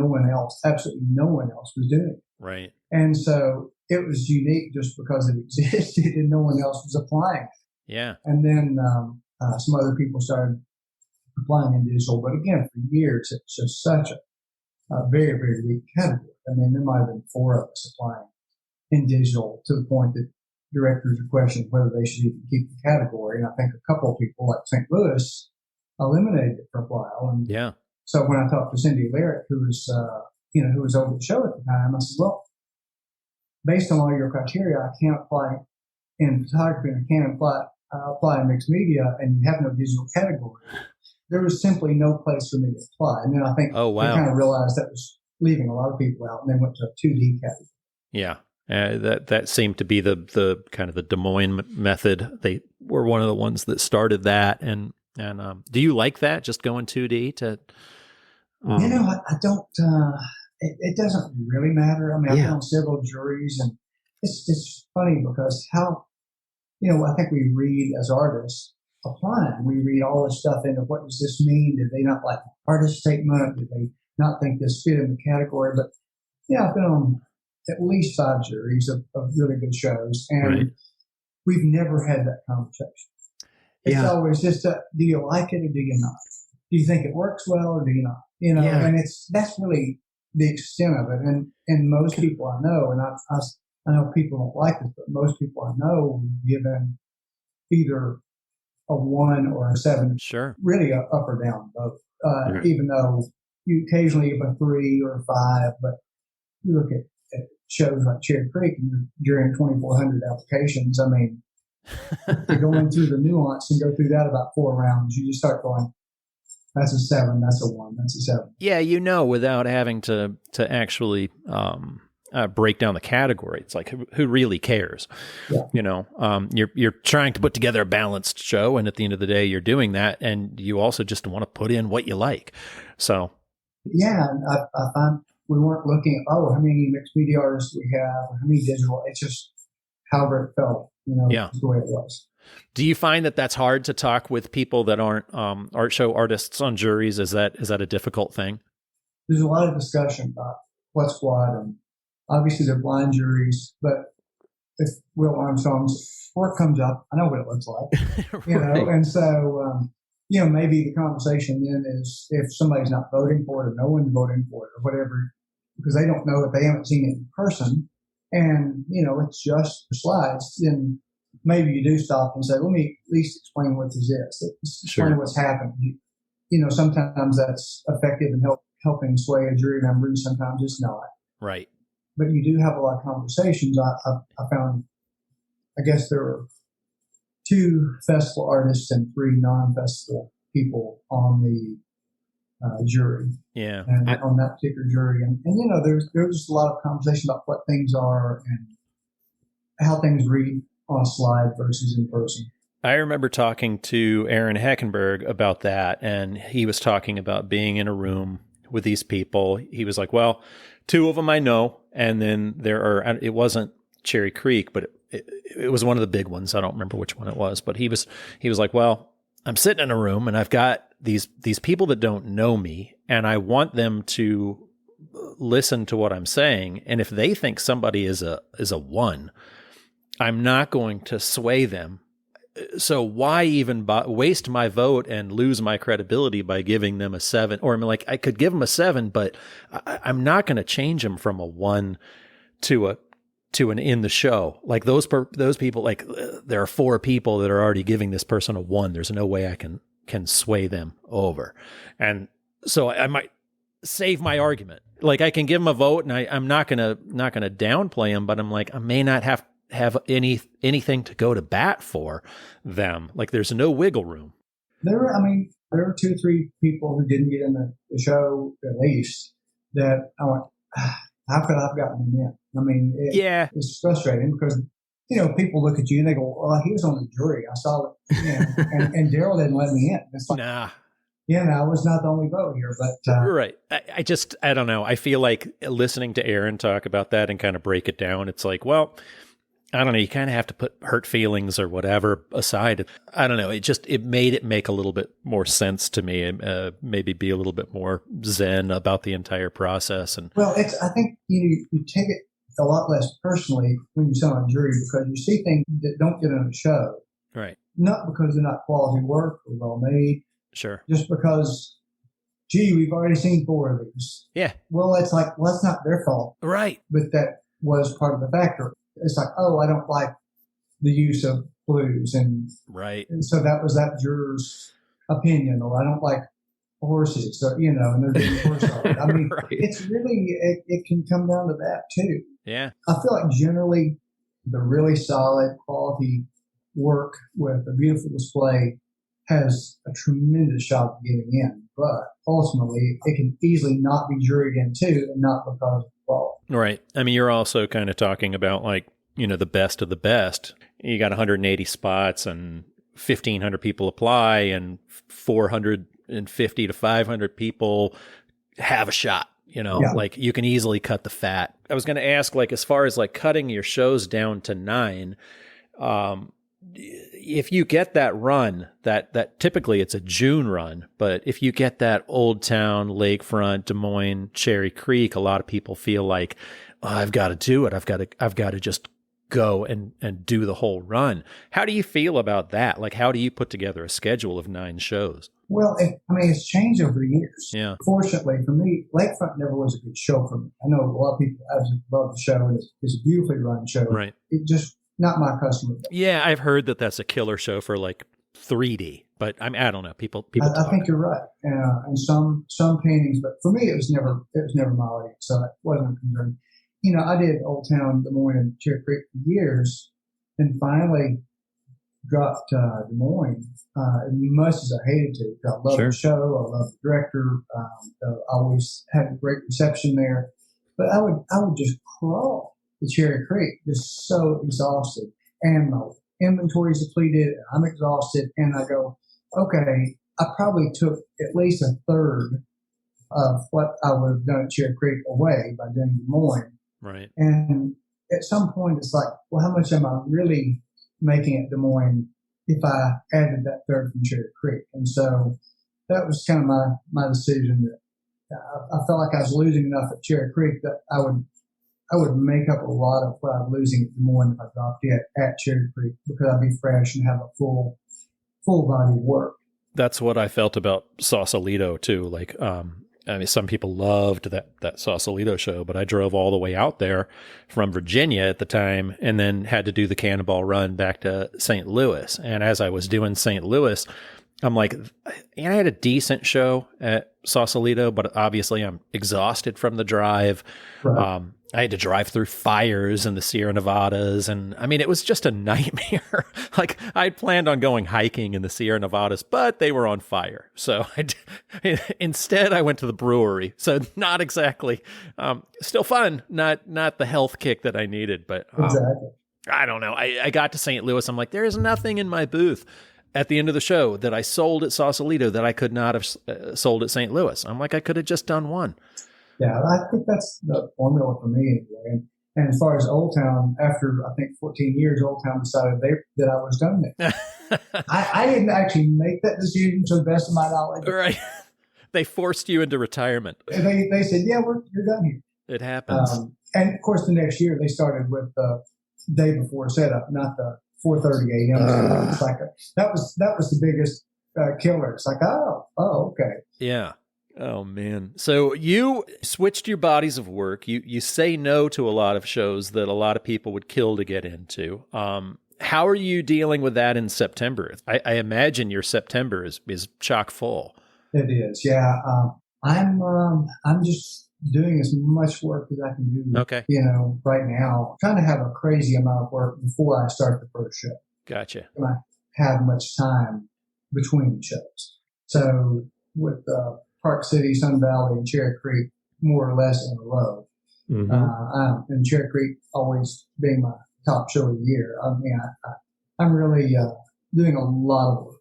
absolutely no one else was doing it. Right. And so it was unique just because it existed and no one else was applying. Yeah. And then some other people started applying in digital. But again, for years, it's just such a very, very weak category. I mean, there might have been 4 of us applying in digital to the point that directors are questioning whether they should even keep the category. And I think a couple of people like St. Louis eliminated it for a while. And Yeah. so when I talked to Cindy Lyric, who was over the show at the time, I said, well, based on all your criteria, I can't apply in photography and I can't apply in mixed media, and you have no digital category. There was simply no place for me to apply. And then I think Oh, wow. they kind of realized that was leaving a lot of people out, and they went to a 2D category. Yeah. That seemed to be the kind of the Des Moines method. They were one of the ones that started that. And do you like that, just going 2D to? I don't. It doesn't really matter. I mean, I've been on several juries, and it's funny because I think we read as artists applying. We read all this stuff into what does this mean? Did they not like the artist statement? Did they not think this fit in the category? But I've been on at least 5 juries of really good shows, and we've never had that conversation. It's always just, do you like it or do you not? Do you think it works well or do you not? And that's really the extent of it. And most people I know, and I know people don't like this, but most people I know given either a 1 or a 7, really a up or down vote. Even though you occasionally give a 3 or a 5, but you look at shows like Cherry Creek and you're during 2,400 applications. I mean, to go into the nuance and go through that about 4 rounds, you just start going, that's a 7, that's a 1, that's a 7. Yeah, without having to actually break down the category. It's like, who really cares? Yeah. You're trying to put together a balanced show, and at the end of the day, you're doing that, and you also just want to put in what you like. So, yeah, and I find we weren't looking at how many mixed media artists we have, or how many digital. It's just however it felt, the way it was. Do you find that that's hard to talk with people that aren't art show artists on juries? Is that a difficult thing? There's a lot of discussion about what's what, and obviously they're blind juries, but if Will Armstrong's work comes up, I know what it looks like, and so, maybe the conversation then is if somebody's not voting for it or no one's voting for it or whatever, because they don't know it, they haven't seen it in person, and, it's just the slides, then maybe you do stop and say, let me at least explain what this is. Let's explain what's happened. Sometimes that's effective in helping sway a jury member, and sometimes it's not. Right. But you do have a lot of conversations. I found, I guess there were 2 festival artists and 3 non-festival people on the jury. Yeah. And on that particular jury. And there's just a lot of conversation about what things are and how things read on a slide versus in person. I remember talking to Aaron Heckenberg about that, and he was talking about being in a room with these people. He was like, well, 2 of them I know, and then it wasn't Cherry Creek, but it was one of the big ones. I don't remember which one it was, but he was like, well, I'm sitting in a room and I've got these people that don't know me, and I want them to listen to what I'm saying. And if they think somebody is a 1, I'm not going to sway them. So why even waste my vote and lose my credibility by giving them a 7? Or I could give them a 7, but I'm not going to change them from a 1 to an in the show. Like those people, like there are 4 people that are already giving this person a 1. There's no way I can sway them over. And so I might save my argument. Like I can give them a vote, and I'm not gonna downplay them, but I'm like, I may not have anything to go to bat for them. Like there's no wiggle room. There were 2 or 3 people who didn't get in the show at least that I went, how could I have gotten them in? I mean, it's frustrating because, people look at you and they go, oh, he was on the jury. I saw it. And Daryl didn't let me in. It's like, nah. I was not the only vote here, but right. I don't know. I feel like listening to Aaron talk about that and kind of break it down, it's like, well, I don't know. You kind of have to put hurt feelings or whatever aside. I don't know. It made it make a little bit more sense to me, and maybe be a little bit more zen about the entire process. And I think you take it a lot less personally when you sit on a jury because you see things that don't get on the show. Right. Not because they're not quality work or well made. Sure. Just because, gee, we've already seen 4 of these. Yeah. Well, it's like, it's not their fault. Right. But that was part of the factor. It's like, oh, I don't like the use of blues, and so that was that juror's opinion, or I don't like horses, or and they're getting horse hard. I mean, it's really it can come down to that too. Yeah, I feel like generally the really solid quality work with a beautiful display has a tremendous shot at getting in, but ultimately it can easily not be juried in too, and not because of the quality. Right. I mean, you're also kind of talking about like, the best of the best. You got 180 spots and 1,500 people apply, and 450 to 500 people have a shot. Like you can easily cut the fat. I was going to ask, like, as far as like cutting your shows down to 9, if you get that run, that typically it's a June run, but if you get that Old Town, Lakefront, Des Moines, Cherry Creek, a lot of people feel like, oh, I've got to do it. I've got to just go and do the whole run. How do you feel about that? Like, how do you put together a schedule of 9 shows? Well, it's changed over the years. Yeah. Fortunately for me, Lakefront never was a good show for me. I know a lot of people absolutely love the show, and it's a beautifully run show. Right. It just not my customer base. Yeah, I've heard that that's a killer show for like 3D, but I don't know. People. I think you're right, and some paintings, but for me, it was never my audience, so it wasn't a concern. I did Old Town, Des Moines, and Cherry Creek for years, and finally dropped Des Moines. As much as I hated to, I love the show, I love the director. I always had a great reception there, but I would just crawl to Cherry Creek, just so exhausted, and my inventory's depleted, and I'm exhausted, and I go, okay, I probably took at least a third of what I would have done at Cherry Creek away by doing Des Moines. Right. And at some point, it's like, well, how much am I really making at Des Moines if I added that third from Cherry Creek? And so that was kind of my decision, that I felt like I was losing enough at Cherry Creek that I would make up a lot of what I'm losing at Des Moines if I dropped it at Cherry Creek, because I'd be fresh and have a full body of work. That's what I felt about Sausalito too. Like, some people loved that Sausalito show, but I drove all the way out there from Virginia at the time, and then had to do the Cannonball Run back to St. Louis. And as I was doing St. Louis, I'm like, I had a decent show at Sausalito, but obviously I'm exhausted from the drive. Right. I had to drive through fires in the Sierra Nevadas. And I mean, it was just a nightmare. Like, I'd planned on going hiking in the Sierra Nevadas, but they were on fire. So instead I went to the brewery. So not exactly, still fun, not the health kick that I needed, but Exactly. I don't know. I got to St. Louis. I'm like, there is nothing in my booth at the end of the show that I sold at Sausalito that I could not have sold at St. Louis. I'm like, I could have just done one. Yeah, I think that's the formula for me anyway. And as far as Old Town, after I think 14 years, Old Town decided that I was done there. I didn't actually make that decision to the best of my knowledge. Right. They forced you into retirement. And they said, yeah, you're done here. It happens. And of course, the next year they started with the day before setup, not the 4:30 a.m. It's like that was the biggest killer. It's like, oh, okay. Yeah. Oh, man. So you switched your bodies of work. You say no to a lot of shows that a lot of people would kill to get into. How are you dealing with that in September? I imagine your September is chock full. It is, yeah. I'm just doing as much work as I can do. Okay. Right now, I'm trying to have a crazy amount of work before I start the first show. Gotcha. And I have much time between shows. So with Park City, Sun Valley, and Cherry Creek, more or less in a row. Mm-hmm. And Cherry Creek always being my top show of the year. I mean, I'm really doing a lot of work.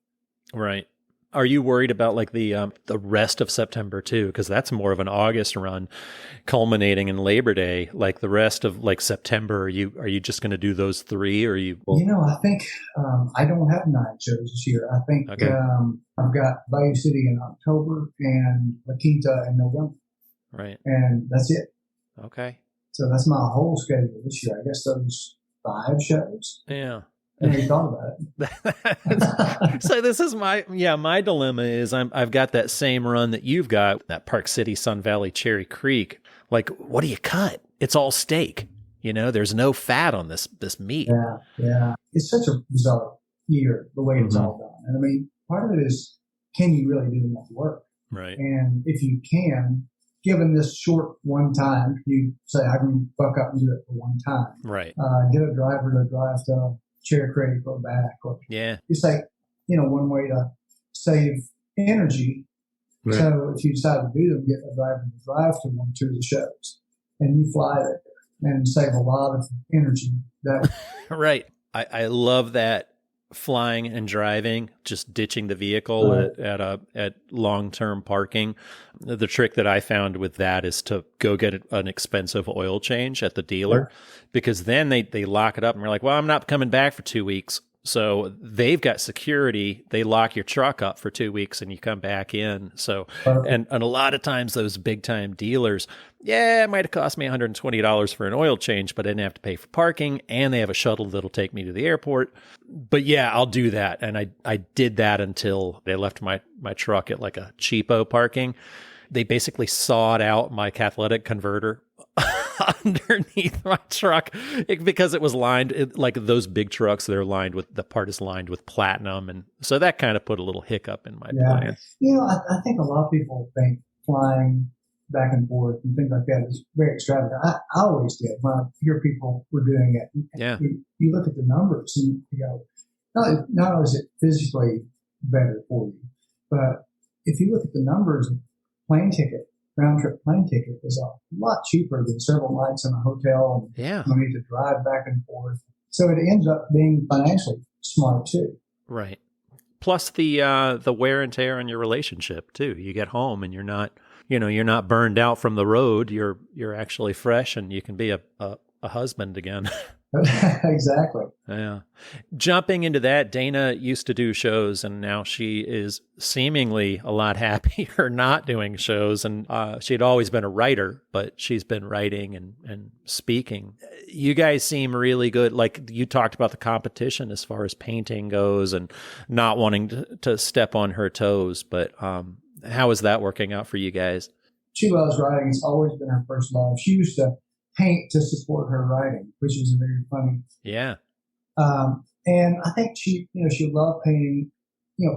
Right. Are you worried about like the rest of September too? Because that's more of an August run, culminating in Labor Day. Like the rest of like September, are you just going to do those 3? Or are you? I think I don't have 9 shows this year. I think okay. I've got Bayou City in October and La Quinta in November. Right. And that's it. Okay. So that's my whole schedule this year. I guess those 5 shows. Yeah. I never thought about it. So this is my dilemma is I've got that same run that you've got, that Park City, Sun Valley, Cherry Creek. Like, what do you cut? It's all steak. There's no fat on this meat. Yeah. It's such a bizarre year, the way it's all done. And I mean, part of it is, can you really do enough work? Right. And if you can, given this short one time, you say, I can buck up and do it for one time. Right. Get a driver to drive to Chair Creek or back. Or it's like, one way to save energy. Right. So if you decide to do them, get a driver to drive to 1 or 2 of the shows, and you fly there and save a lot of energy. Right. I love that. Flying and driving, just ditching the vehicle at long-term parking. The trick that I found with that is to go get an expensive oil change at the dealer, because then they lock it up and you're like, well, I'm not coming back for 2 weeks. So they've got security. They lock your truck up for 2 weeks and you come back in. So, and a lot of times those big time dealers, it might have cost me $120 for an oil change, but I didn't have to pay for parking, and they have a shuttle that'll take me to the airport. But I'll do that. And I did that until they left my truck at like a cheapo parking. They basically sawed out my catalytic converter underneath my truck because it was lined, like those big trucks, the part is lined with platinum. And so that kind of put a little hiccup in my plan. I think a lot of people think flying back and forth and things like that is very extravagant. I always did when I hear people were doing it. You look at the numbers and you go, not only is it physically better for you, but if you look at the numbers, round trip plane ticket is a lot cheaper than several nights in a hotel. And you need to drive back and forth. So it ends up being financially smart too. Right. Plus the wear and tear on your relationship too. You get home and you're not burned out from the road. You're actually fresh, and you can be a husband again. Exactly. Yeah. Jumping into that, Dana used to do shows, and now she is seemingly a lot happier not doing shows. And she'd always been a writer, but she's been writing and speaking. You guys seem really good. Like you talked about the competition as far as painting goes and not wanting to step on her toes. But how is that working out for you guys? She loves writing. It's always been her first love. She used to paint to support her writing, which is very funny. Yeah. And I think she loved painting.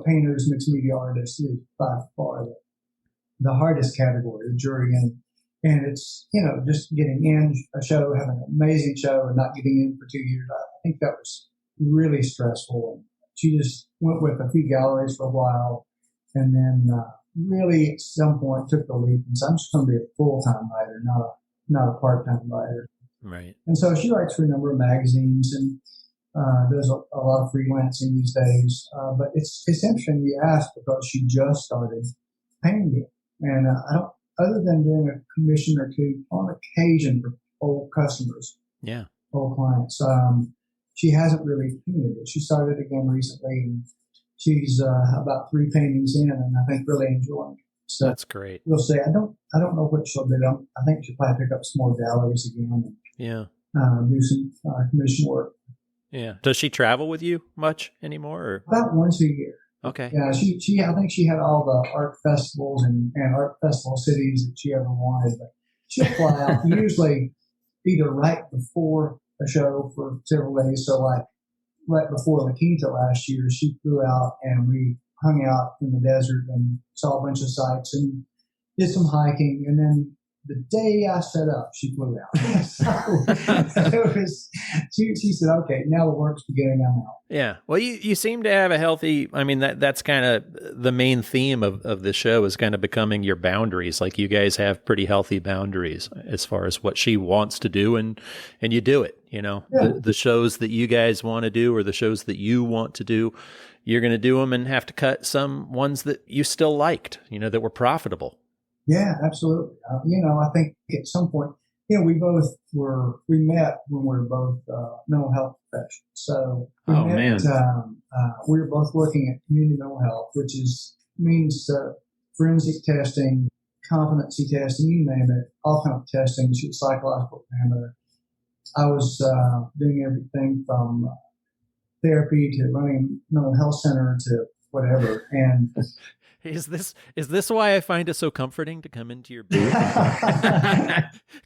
Painters, mixed media artists is by far the hardest category, the jury and it's, just getting in a show, having an amazing show and not getting in for 2 years. I think that was really stressful. And she just went with a few galleries for a while and then really at some point took the leap and said, I'm just going to be a full-time writer, not a part-time writer. Right. And so she writes for a number of magazines and does a lot of freelancing these days. But it's interesting you ask because she just started painting. And other than doing a commission or two on occasion for old customers, old clients, she hasn't really painted it. She started again recently, and she's about 3 paintings in, and I think really enjoying it. So that's great. We'll see. I don't know what she'll do. I think she'll probably pick up some more galleries again. And, do some commission work. Yeah. Does she travel with you much anymore? Or? About once a year. Okay. Yeah. She I think she had all the art festivals and art festival cities that she ever wanted. But she'll fly out usually either right before a show for several days. So like right before La Quinta last year, she flew out and we hung out in the desert and saw a bunch of sights and did some hiking. And then the day I set up, she flew out. She said, okay, now the work's beginning, I'm out. Yeah. Well, you seem to have a healthy, that's kind of the main theme of the show is kind of becoming your boundaries. Like you guys have pretty healthy boundaries as far as what she wants to do and you do it, the shows that you guys want to do or the shows that you want to do, you're going to do them and have to cut some ones that you still liked, that were profitable. Yeah, absolutely. I think at some point, we met when we were both mental health professionals. So we were both working at community mental health, which means forensic testing, competency testing, you name it, all kind of testing, psychological parameter. I was doing everything from therapy to running a mental health center to whatever. And Is this why I find it so comforting to come into your booth?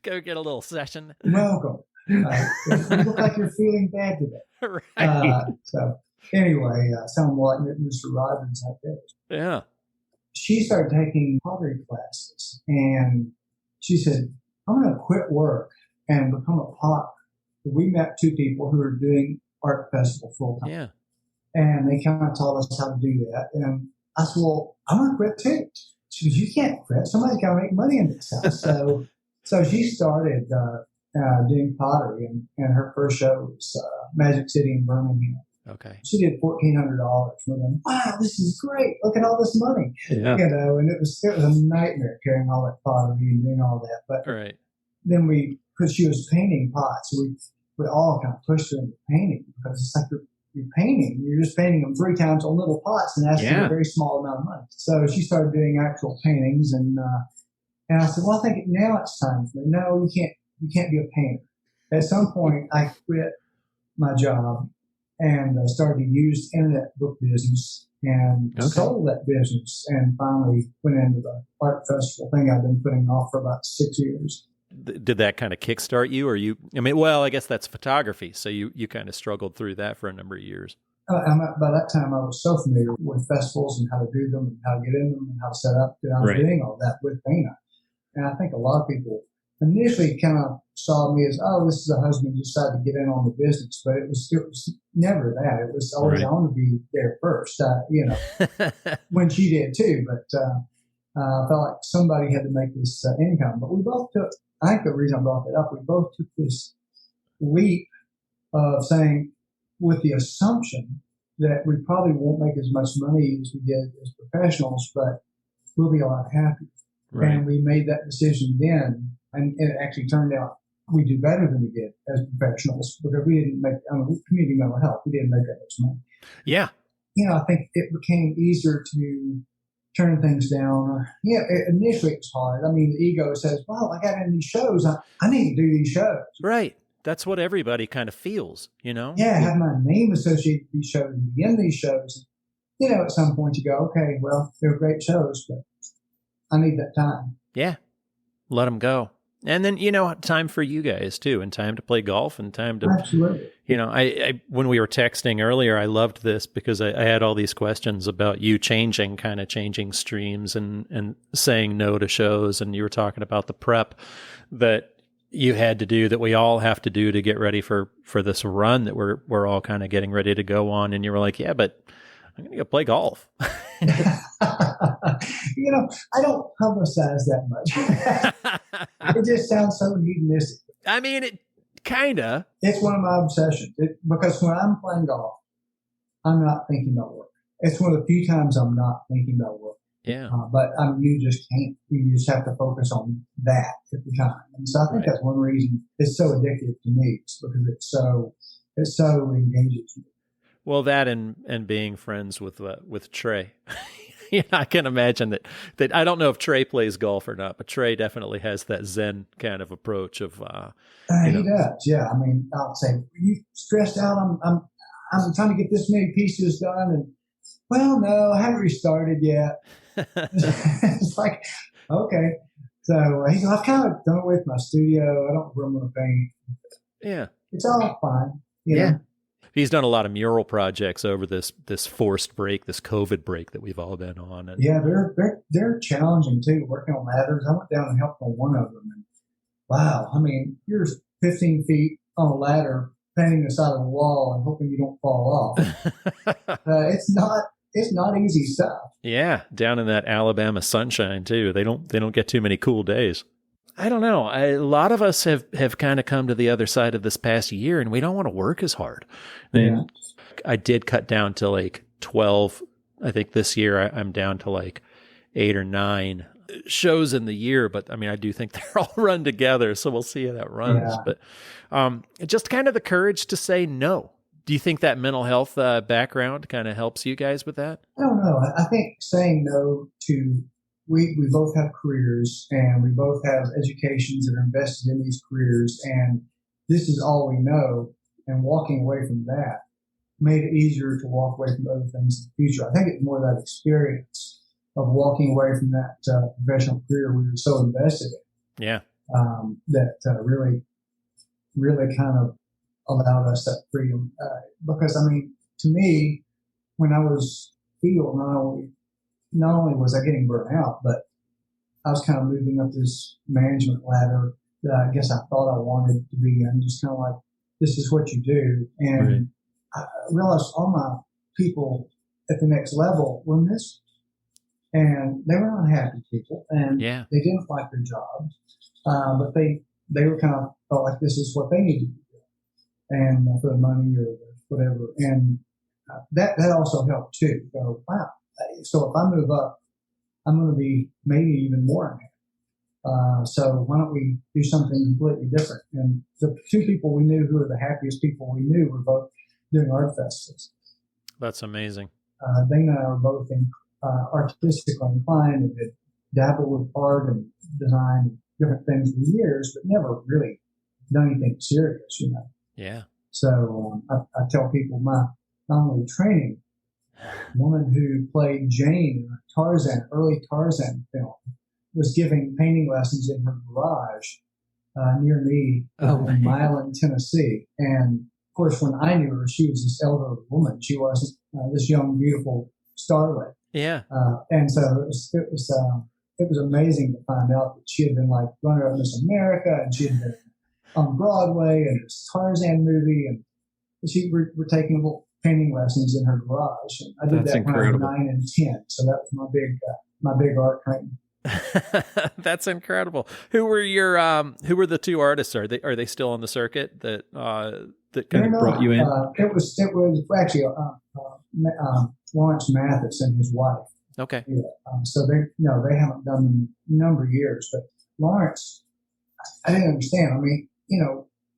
Go get a little session. Welcome. You look like you're feeling bad today. Right. So anyway, somewhat Mr. Rogers out there. Yeah. She started taking pottery classes, and she said, I'm going to quit work and become a potter. We met two people who were doing art festival full time. Yeah. And they kind of taught us how to do that. And I said, well, I'm going to quit too. She goes, you can't quit. Somebody's got to make money in this house. So she started doing pottery, and her first show was Magic City in Birmingham. Okay. She did $1,400. We're going, wow, this is great. Look at all this money. Yeah. And it was a nightmare carrying all that pottery and doing all that. But Right. then because she was painting pots, we all kind of pushed her into painting, because it's like you're painting. You're just painting them 3 times on little pots and asking a very small amount of money. So she started doing actual paintings, and I said, well, I think now it's time for me. No, you can't be a painter. At some point, I quit my job and started to use the internet book business and sold that business, and finally went into the art festival thing I've been putting off for about 6 years. Did that kind of kickstart you, or I guess that's photography. So you kind of struggled through that for a number of years. By that time, I was so familiar with festivals and how to do them and how to get in them and how to set up that I was doing all that with Dana. And I think a lot of people initially kind of saw me as, oh, this is a husband who decided to get in on the business. But it was never that. It was always, I want to be there first, when she did too. But I felt like somebody had to make this income. But we both took, I think the reason I brought that up, we both took this leap of saying, with the assumption that we probably won't make as much money as we did as professionals, but we'll be a lot happier. Right. And we made that decision then, and it actually turned out we do better than we did as professionals, because we didn't make, community mental health, we didn't make that much money. Yeah. I think it became easier to turn things down. Initially it was hard. The ego says, well, I got in these shows. I need to do these shows. Right. That's what everybody kind of feels, Yeah, have my name associated with these shows and be in these shows. At some point you go, okay, well, they're great shows, but I need that time. Yeah. Let them go. And then, time for you guys too, and time to play golf, and time to, absolutely. I when we were texting earlier, I loved this because I had all these questions about you changing streams and saying no to shows. And you were talking about the prep that you had to do, that we all have to do to get ready for this run that we're all kind of getting ready to go on. And you were like, yeah, but I'm going to go play golf. I don't publicize that much. It just sounds so hedonistic. It kind of. It's one of my obsessions. Because when I'm playing golf, I'm not thinking about work. It's one of the few times I'm not thinking about work. Yeah. But you just can't. You just have to focus on that at the time. And so I think that's one reason it's so addictive to me. It's because it so engages me. Well, that and being friends with Trey. I can imagine that I don't know if Trey plays golf or not, but Trey definitely has that Zen kind of approach of. He does, yeah. I'll say, are you stressed out? I'm trying to get this many pieces done, and well, no, I haven't restarted yet. It's like, okay. So he goes, I've kind of done away with my studio. I don't remember to paint. Yeah, it's all fine. You know? He's done a lot of mural projects over this forced break, this COVID break that we've all been on. And they're challenging too. Working on ladders, I went down and helped on one of them, and wow, you're 15 feet on a ladder, painting the side of the wall and hoping you don't fall off. It's not easy stuff. Yeah, down in that Alabama sunshine too. They don't get too many cool days. I don't know. A lot of us have kind of come to the other side of this past year, and we don't want to work as hard. And I did cut down to like 12. I think this year I'm down to like 8 or 9 shows in the year. But I do think they're all run together, so we'll see how that runs. Yeah. But just kind of the courage to say no. Do you think that mental health background kind of helps you guys with that? I don't know. I think saying no to we both have careers, and we both have educations that are invested in these careers, and this is all we know, and walking away from that made it easier to walk away from other things in the future. I think it's more that experience of walking away from that professional career we were so invested in. Yeah. That really really kind of allowed us that freedom. Because, I mean, to me, when I was field, not only was I getting burnt out, but I was kind of moving up this management ladder that I guess I thought I wanted to be in, just kind of like, this is what you do. And I realized all my people at the next level were miserable. And they were not happy people, and they didn't like their jobs, but they were kind of felt like this is what they needed to do, and for the money or whatever. And that also helped too. Go, wow. So if I move up, I'm going to be maybe even more unhappy. So why don't we do something completely different? And the two people we knew who were the happiest people we knew were both doing art festivals. That's amazing. Dana and I were both artistically inclined and had dabbled with art and design and different things for years, but never really done anything serious, you know. Yeah. So I tell people my not only training, woman who played Jane in a early Tarzan film, was giving painting lessons in her garage near me in Milan, Tennessee. And of course, when I knew her, she was this elderly woman. She wasn't this young, beautiful starlet. Yeah. And so it was amazing to find out that she had been like runner-up Miss America, and she had been on Broadway and this Tarzan movie, and she were taking little painting lessons in her garage. And I did that when I was 9 and 10. So that was my big art training. That's incredible. Who were the two artists? Are they still on the circuit that kind of brought you in? It was actually Lawrence Mathis and his wife. Okay. Yeah. So they haven't done them a number of years, but Lawrence, I didn't understand. I mean,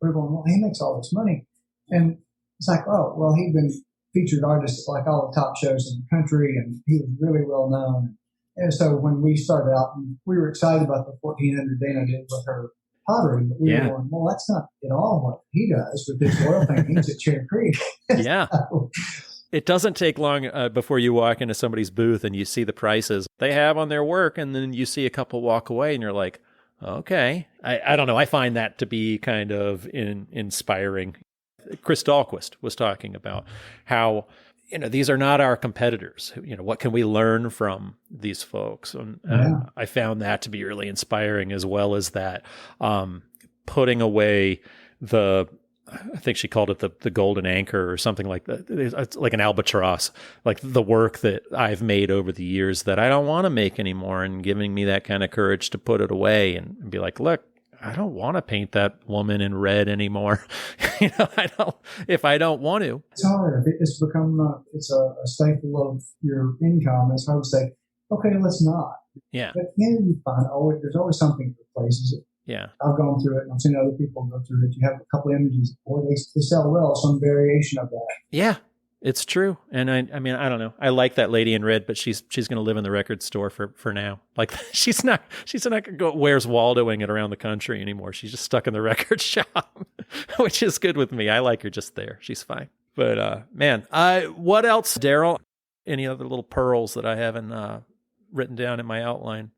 we're going, well, he makes all this money, and it's like, oh, well, he'd been featured artist at like all the top shows in the country, and he was really well known. And so when we started out, we were excited about the 1400 Dana did with her pottery, but we were going, well, that's not at all what he does with his oil paintings at Cherry Creek. Yeah. It doesn't take long before you walk into somebody's booth and you see the prices they have on their work, and then you see a couple walk away and you're like, okay. I don't know. I find that to be kind of inspiring. Chris Dahlquist was talking about how, these are not our competitors. What can we learn from these folks? And I found that to be really inspiring, as well as that putting away I think she called it the golden anchor or something like that. It's like an albatross, like the work that I've made over the years that I don't want to make anymore, and giving me that kind of courage to put it away and be like, look, I don't want to paint that woman in red anymore. If I don't want to. It's hard. It's become it's a staple of your income. It's hard to say, okay, let's not. Yeah. But you find there's always something that replaces it. Yeah. I've gone through it, and I've seen other people go through it. You have a couple of images, or they sell well, some variation of that. Yeah. It's true. And I mean, I don't know. I like that lady in red, but she's going to live in the record store for now. Like she's not going to go Where's Waldoing it around the country anymore. She's just stuck in the record shop, which is good with me. I like her just there. She's fine. But man, what else, Daryl? Any other little pearls that I haven't written down in my outline?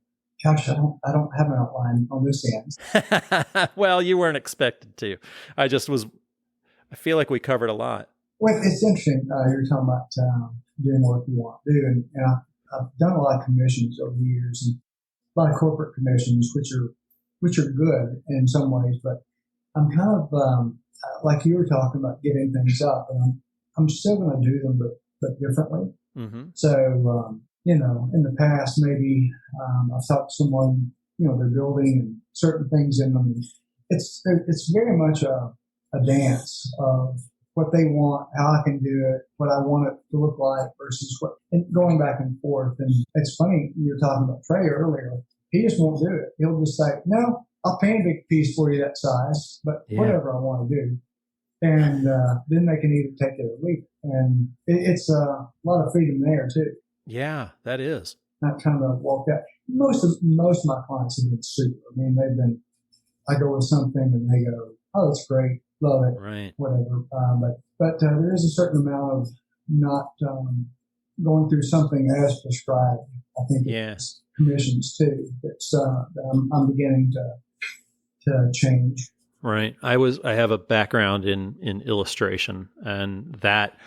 Gosh, I don't have an outline on this end. Well, you weren't expected to. I feel like we covered a lot. Well, it's interesting. You're talking about doing what you want to do, and I've done a lot of commissions over the years, and a lot of corporate commissions, which are good in some ways. But I'm kind of like you were talking about getting things up, and I'm still going to do them, but differently. Mm-hmm. So in the past, maybe I've talked to someone, they're building and certain things in them. It's very much a dance of what they want, how I can do it, what I want it to look like versus and going back and forth. And it's funny, you were talking about Trey earlier. He just won't do it. He'll just say, no, I'll paint a big piece for you that size, but whatever I want to do. And then they can either take it or leave it. And it's a lot of freedom there too. Yeah, that is. Not trying to walk out. Most of my clients have been super. I mean, I go with something and they go, oh, that's great. Love it, right? Whatever. But there is a certain amount of not going through something as prescribed. I think it's commissions too. It's that I'm beginning to change. Right. I have a background in illustration, and that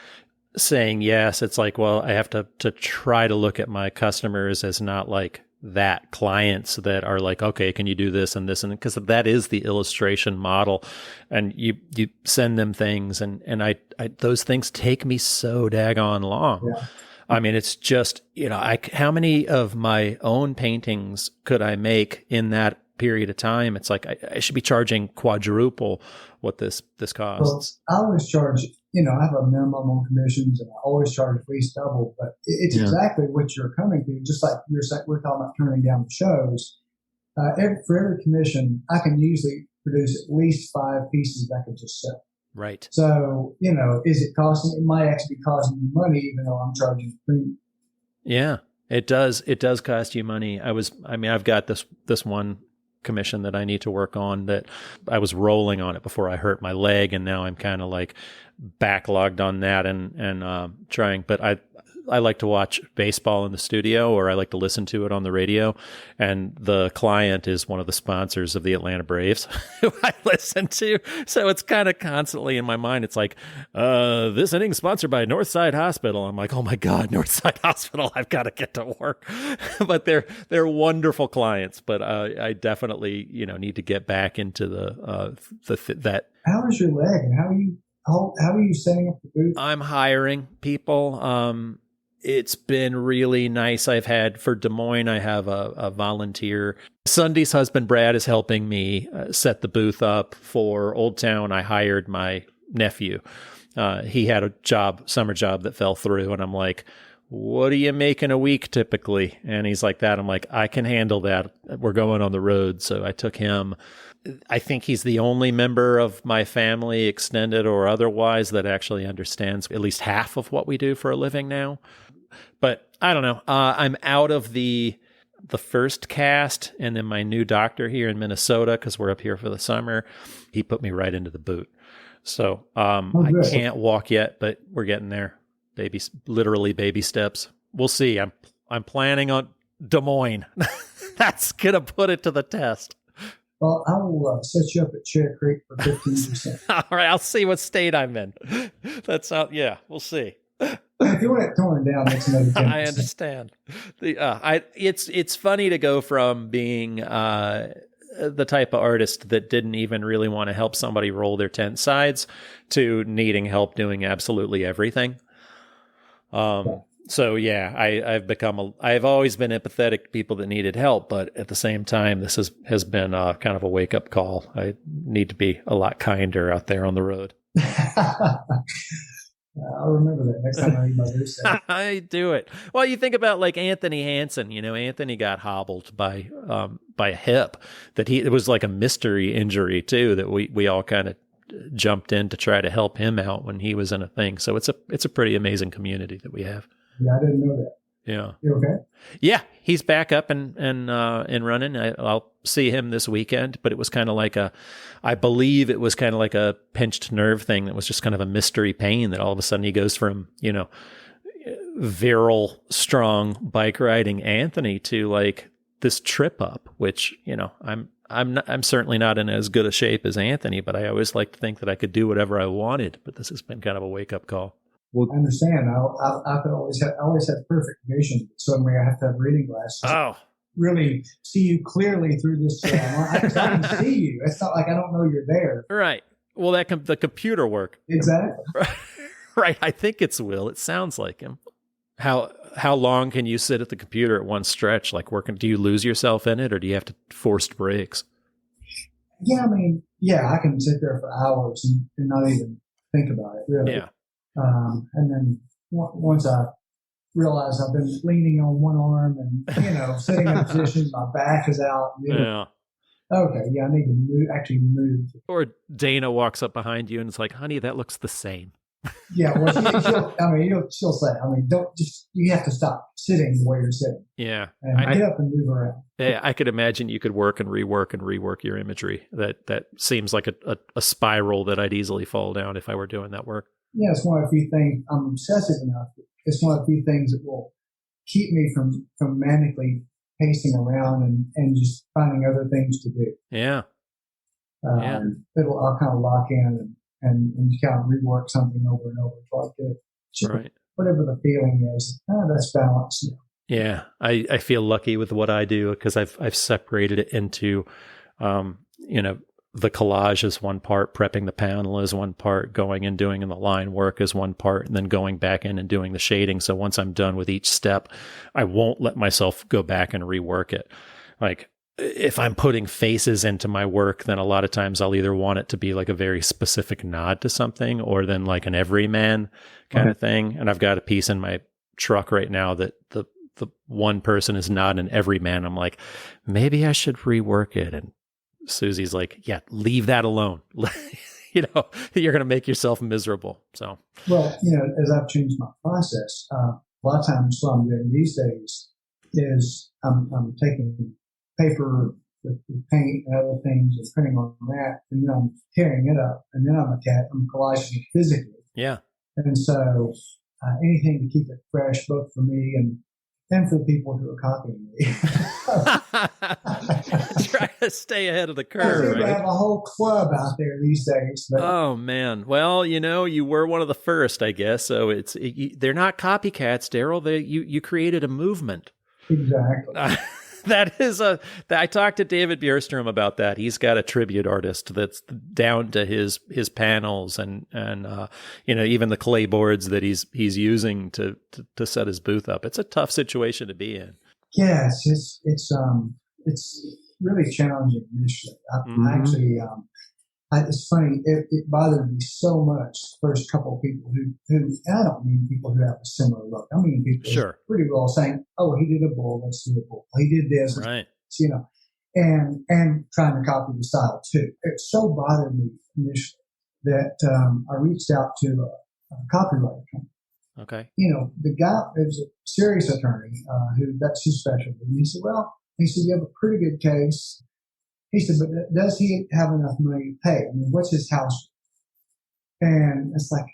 saying yes, it's like, well, I have to try to look at my customers as not like that clients that are like, okay, can you do this and this? And because that is the illustration model, and you send them things, and I those things take me so daggone long. Yeah. I mean, it's just, how many of my own paintings could I make in that period of time? It's like I should be charging quadruple what this costs. Well, I always charge, I have a minimum on commissions, and I always charge at least double, but it's exactly what you're coming to. Just like you're saying, we're talking about turning down the shows. For every commission, I can usually produce at least 5 pieces that I can just sell. Right. So, is it costing? It might actually be costing me money, even though I'm charging premium. Yeah, it does. It does cost you money. I've got this one commission that I need to work on that I was rolling on it before I hurt my leg, and now I'm kind of like backlogged on that and trying. But I like to watch baseball in the studio, or I like to listen to it on the radio. And the client is one of the sponsors of the Atlanta Braves who I listen to. So it's kind of constantly in my mind. It's like, this inning sponsored by Northside Hospital. I'm like, oh my God, Northside Hospital, I've got to get to work. But they're wonderful clients. But I definitely, need to get back into that. How is your leg, and how are you setting up the booth? I'm hiring people. It's been really nice. I've had for Des Moines, I have a volunteer. Sunday's husband, Brad, is helping me set the booth up. For Old Town, I hired my nephew. He had a summer job that fell through. And I'm like, what are you making a week typically? And he's like that. I'm like, I can handle that. We're going on the road. So I took him. I think he's the only member of my family, extended or otherwise, that actually understands at least half of what we do for a living now. But I don't know. I'm out of the first cast, and then my new doctor here in Minnesota, because we're up here for the summer, he put me right into the boot. So I can't walk yet, but we're getting there. Literally baby steps. We'll see. I'm planning on Des Moines. That's gonna put it to the test. Well, I will set you up at Chair Creek for 15%. All right, I'll see what state I'm in. We'll see. If you want it torn down, that's another 10%. I understand. It's funny to go from being the type of artist that didn't even really want to help somebody roll their tent sides to needing help doing absolutely everything. So yeah, I've always been empathetic to people that needed help, but at the same time, this has been kind of a wake up call. I need to be a lot kinder out there on the road. I'll remember that next time I read my news. I do it. Well, you think about like Anthony Hansen. Anthony got hobbled by a hip. It was like a mystery injury too, that we all kind of jumped in to try to help him out when he was in a thing. So it's a pretty amazing community that we have. Yeah, I didn't know that. Yeah. You okay? Yeah, he's back up and running. I'll see him this weekend, but it was kind of like I believe it was kind of like a pinched nerve thing that was just kind of a mystery pain that all of a sudden he goes from, virile, strong bike riding Anthony to like this trip up, which, I'm certainly not in as good a shape as Anthony, but I always like to think that I could do whatever I wanted, but this has been kind of a wake up call. Well, I understand. I always have perfect vision. Suddenly I have to have reading glasses. Oh. Really see you clearly through this. I can see you. It's not like I don't know you're there. Right. Well, the computer work. Exactly. Right. I think it's Will. It sounds like him. How long can you sit at the computer at one stretch, like working? Do you lose yourself in it, or do you have to forced breaks? Yeah, I can sit there for hours and not even think about it, really. Yeah. And then once I realize I've been leaning on one arm and, sitting in a position, my back is out. Yeah. Okay. Yeah. I need to move. Or Dana walks up behind you and it's like, honey, that looks the same. Yeah. Well, she'll say, you have to stop sitting the way you're sitting. Yeah. And get up and move around. Yeah. I could imagine you could work and rework your imagery. That seems like a spiral that I'd easily fall down if I were doing that work. Yeah, it's one of the few things. I'm obsessive enough. It's one of the few things that will keep me from manically pacing around and just finding other things to do. Yeah. I'll kind of lock in and kind of rework something over and over until I get it. Right. Whatever the feeling is, that's balanced. Yeah, I feel lucky with what I do because I've separated it into, the collage is one part, prepping the panel is one part, going and doing the line work is one part, and then going back in and doing the shading. So once I'm done with each step, I won't let myself go back and rework it. Like if I'm putting faces into my work, then a lot of times I'll either want it to be like a very specific nod to something or then like an everyman kind of thing. And I've got a piece in my truck right now that the one person is not an everyman. I'm like, maybe I should rework it. And Susie's like, yeah, leave that alone. You're going to make yourself miserable. So, well, as I've changed my process, a lot of times what I'm doing these days is I'm taking paper with paint and other things and printing on that, and then I'm tearing it up, and then I'm collaging it physically. Yeah. And so anything to keep it fresh, both for me and for the people who are copying me. Try to stay ahead of the curve. I have a whole club out there these days. But oh man! Well, you were one of the first, I guess. So they're not copycats, Daryl. You created a movement. Exactly. I talked to David Bjerstrom about that. He's got a tribute artist that's down to his panels and even the clay boards that he's using to set his booth up. It's a tough situation to be in. Yes, it's really challenging initially. It's funny. It bothered me so much. First couple of people who and I don't mean people who have a similar look. I mean people who are pretty well saying, "Oh, he did a bull. Let's do a bull. He did this." Right. And trying to copy the style too. It so bothered me initially that I reached out to a copyright company. Okay. The guy is a serious attorney who that's his specialty. And he said, you have a pretty good case. He said, but does he have enough money to pay? I mean, what's his house? And it's like,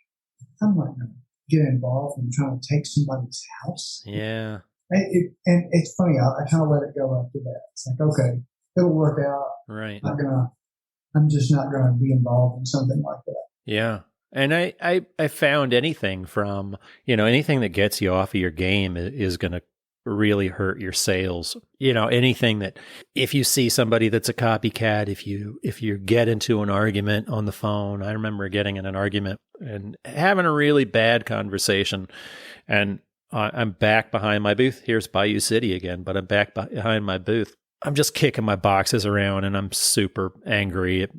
I'm not going to get involved in trying to take somebody's house. Yeah. And it's funny. I kind of let it go after that. It's like, okay, it'll work out. Right. I'm just not going to be involved in something like that. Yeah. And I found anything from, anything that gets you off of your game is going to really hurt your sales. Anything that if you see somebody that's a copycat, if you get into an argument on the phone. I remember getting in an argument and having a really bad conversation, and I'm back behind my booth. Here's Bayou City again, but I'm back behind my booth. I'm just kicking my boxes around and I'm super angry at,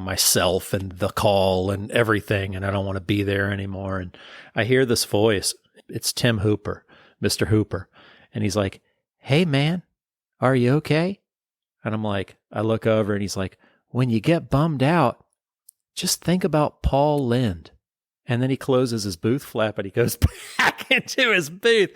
myself and the call and everything. And I don't want to be there anymore. And I hear this voice. It's Tim Hooper, Mr. Hooper. And he's like, "Hey man, are you okay?" And I'm like, I look over and he's like, "When you get bummed out, just think about Paul Lynde." And then he closes his booth flap and he goes back into his booth.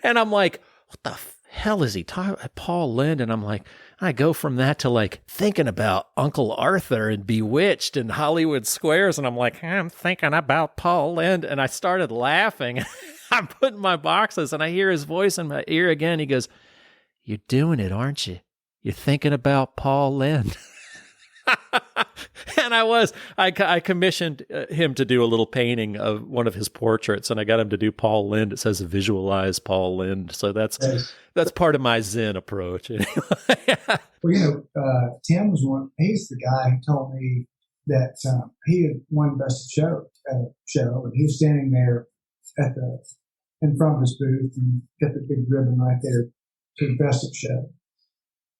And I'm like, what the hell is he talking about? Paul Lynde? And I'm like, I go from that to like thinking about Uncle Arthur and Bewitched and Hollywood Squares. And I'm like, I'm thinking about Paul Lynde. And I started laughing. I'm putting my boxes and I hear his voice in my ear again. He goes, "You're doing it, aren't you? You're thinking about Paul Lynde." And I commissioned him to do a little painting of one of his portraits, and I got him to do Paul Lynde. It says "Visualize Paul Lynde." So that's part of my Zen approach. Well, Tim was one. He's the guy who told me that he had won Best of Show at a show, and he was standing there in front of his booth and got the big ribbon right there to the Best of Show.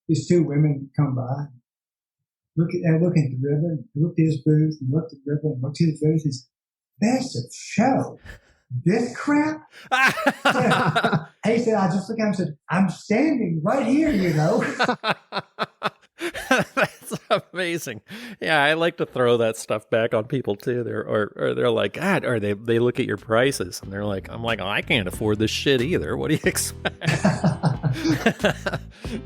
These two women come by. Looking at the ribbon, looked at his booth, and looked at the ribbon, looked at his booth, and said, "Best of Show? This crap?" He said, I just looked at him and said, "I'm standing right here, That's amazing. Yeah, I like to throw that stuff back on people too. They're like, God, or they look at your prices and they're like, I'm like, oh, I can't afford this shit either. What do you expect?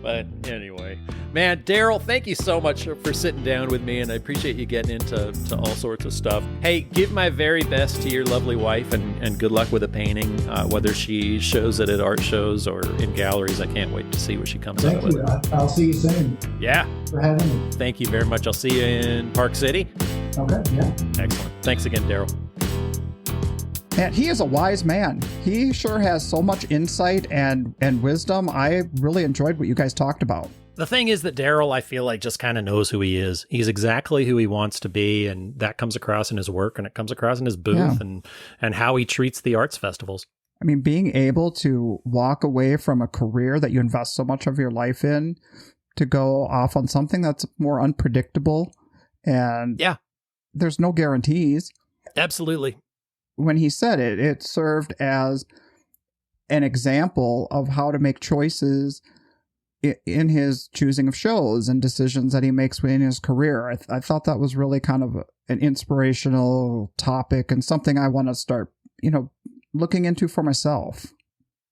But anyway, man, Daryl, thank you so much for sitting down with me, and I appreciate you getting into all sorts of stuff. Hey, give my very best to your lovely wife, and good luck with the painting, whether she shows it at art shows or in galleries. I can't wait to see what she comes up with. Thank you. I'll see you soon. Yeah. For having me. Thank you. Thank you very much. I'll see you in Park City. Okay, yeah. Excellent. Thanks again, Daryl. Man, he is a wise man. He sure has so much insight and wisdom. I really enjoyed what you guys talked about. The thing is that Daryl, I feel like, just kind of knows who he is. He's exactly who he wants to be, and that comes across in his work, and it comes across in his booth, and how he treats the arts festivals. I mean, being able to walk away from a career that you invest so much of your life in to go off on something that's more unpredictable, and there's no guarantees. Absolutely. When he said it, it served as an example of how to make choices in his choosing of shows and decisions that he makes in his career. I thought that was really kind of an inspirational topic and something I want to start, looking into for myself.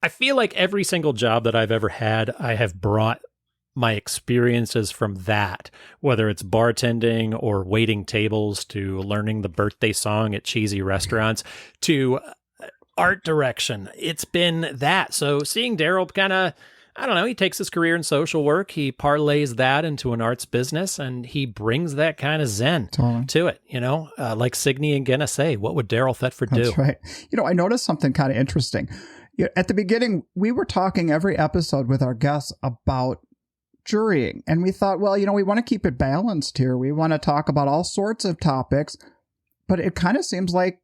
I feel like every single job that I've ever had, I have brought my experiences from that, whether it's bartending or waiting tables to learning the birthday song at cheesy restaurants to art direction. It's been that. So seeing Daryl kind of, I don't know, he takes his career in social work, he parlays that into an arts business, and he brings that kind of zen to it, like Signe and Genna say, what would Daryl Thetford do? That's right. I noticed something kind of interesting. At the beginning, we were talking every episode with our guests about jurying, and we thought, well, we want to keep it balanced here. We want to talk about all sorts of topics, but it kind of seems like,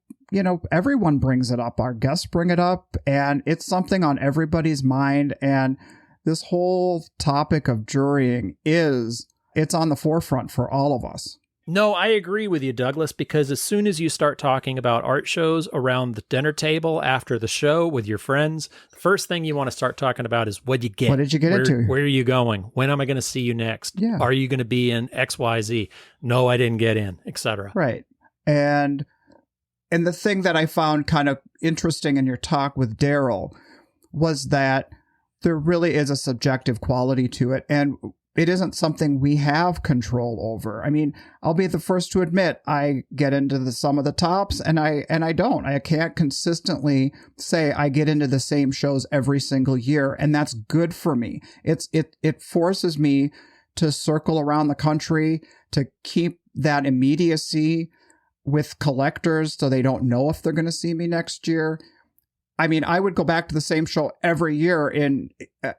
everyone brings it up. Our guests bring it up, and it's something on everybody's mind. And this whole topic of jurying it's on the forefront for all of us. No, I agree with you, Douglas, because as soon as you start talking about art shows around the dinner table after the show with your friends, the first thing you want to start talking about is what'd you get? What did you get into? Where are you going? When am I going to see you next? Yeah. Are you going to be in XYZ? No, I didn't get in, etc. Right. And the thing that I found kind of interesting in your talk with Daryl was that there really is a subjective quality to it. And it isn't something we have control over. I mean, I'll be the first to admit I get into some of the tops and I don't. I can't consistently say I get into the same shows every single year, and that's good for me. It forces me to circle around the country, to keep that immediacy with collectors so they don't know if they're going to see me next year. I mean, I would go back to the same show every year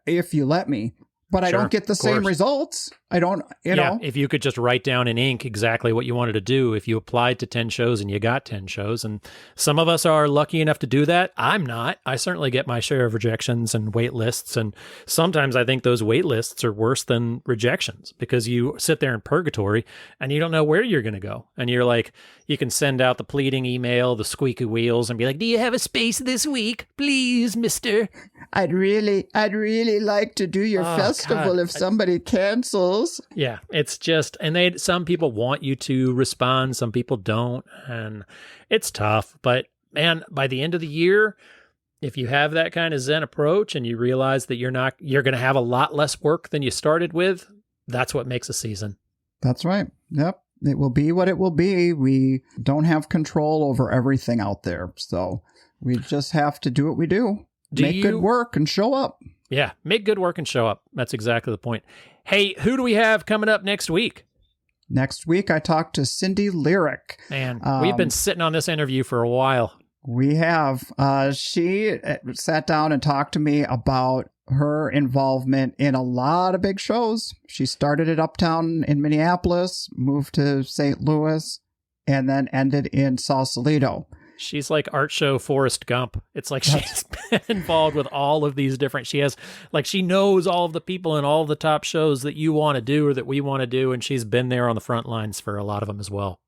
if you let me. But I don't get the same results. I don't, if you could just write down in ink exactly what you wanted to do, if you applied to 10 shows and you got 10 shows, and some of us are lucky enough to do that. I'm not. I certainly get my share of rejections and wait lists. And sometimes I think those wait lists are worse than rejections because you sit there in purgatory and you don't know where you're going to go. And you're like, you can send out the pleading email, the squeaky wheels, and be like, do you have a space this week? Please, mister. I'd really like to do your festival if somebody cancels. Yeah, it's just, and some people want you to respond, some people don't, and it's tough. But man, by the end of the year, if you have that kind of Zen approach and you realize that you're going to have a lot less work than you started with, that's what makes a season. That's right. Yep. It will be what it will be. We don't have control over everything out there. So we just have to do what we do. Make good work and show up. Yeah, make good work and show up. That's exactly the point. Hey, who do we have coming up next week? Next week, I talked to Cindy Lyric. Man, we've been sitting on this interview for a while. We have. She sat down and talked to me about her involvement in a lot of big shows. She started at Uptown in Minneapolis, moved to St. Louis, and then ended in Sausalito. She's like art show Forrest Gump. It's like she's been involved with all of these different, she knows all of the people in all of the top shows that you want to do or that we want to do. And she's been there on the front lines for a lot of them as well.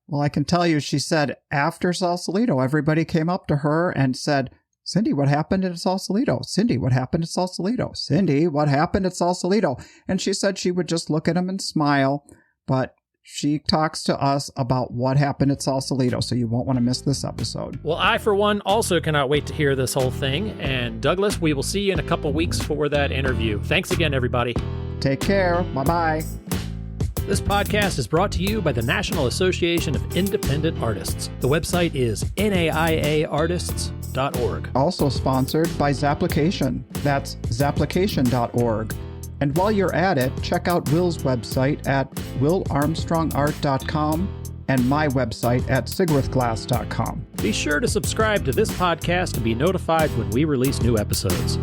Well, I can tell you, she said after Sausalito, everybody came up to her and said, Cindy, what happened at Sausalito? Cindy, what happened at Sausalito? Cindy, what happened at Sausalito? And she said she would just look at him and smile, but she talks to us about what happened at Sausalito, so you won't want to miss this episode. Well, I, for one, also cannot wait to hear this whole thing. And Douglas, we will see you in a couple weeks for that interview. Thanks again, everybody. Take care. Bye-bye. This podcast is brought to you by the National Association of Independent Artists. The website is naiaartists.org. Also sponsored by Zapplication. That's zapplication.org. And while you're at it, check out Will's website at willarmstrongart.com and my website at sigworthglass.com. Be sure to subscribe to this podcast to be notified when we release new episodes.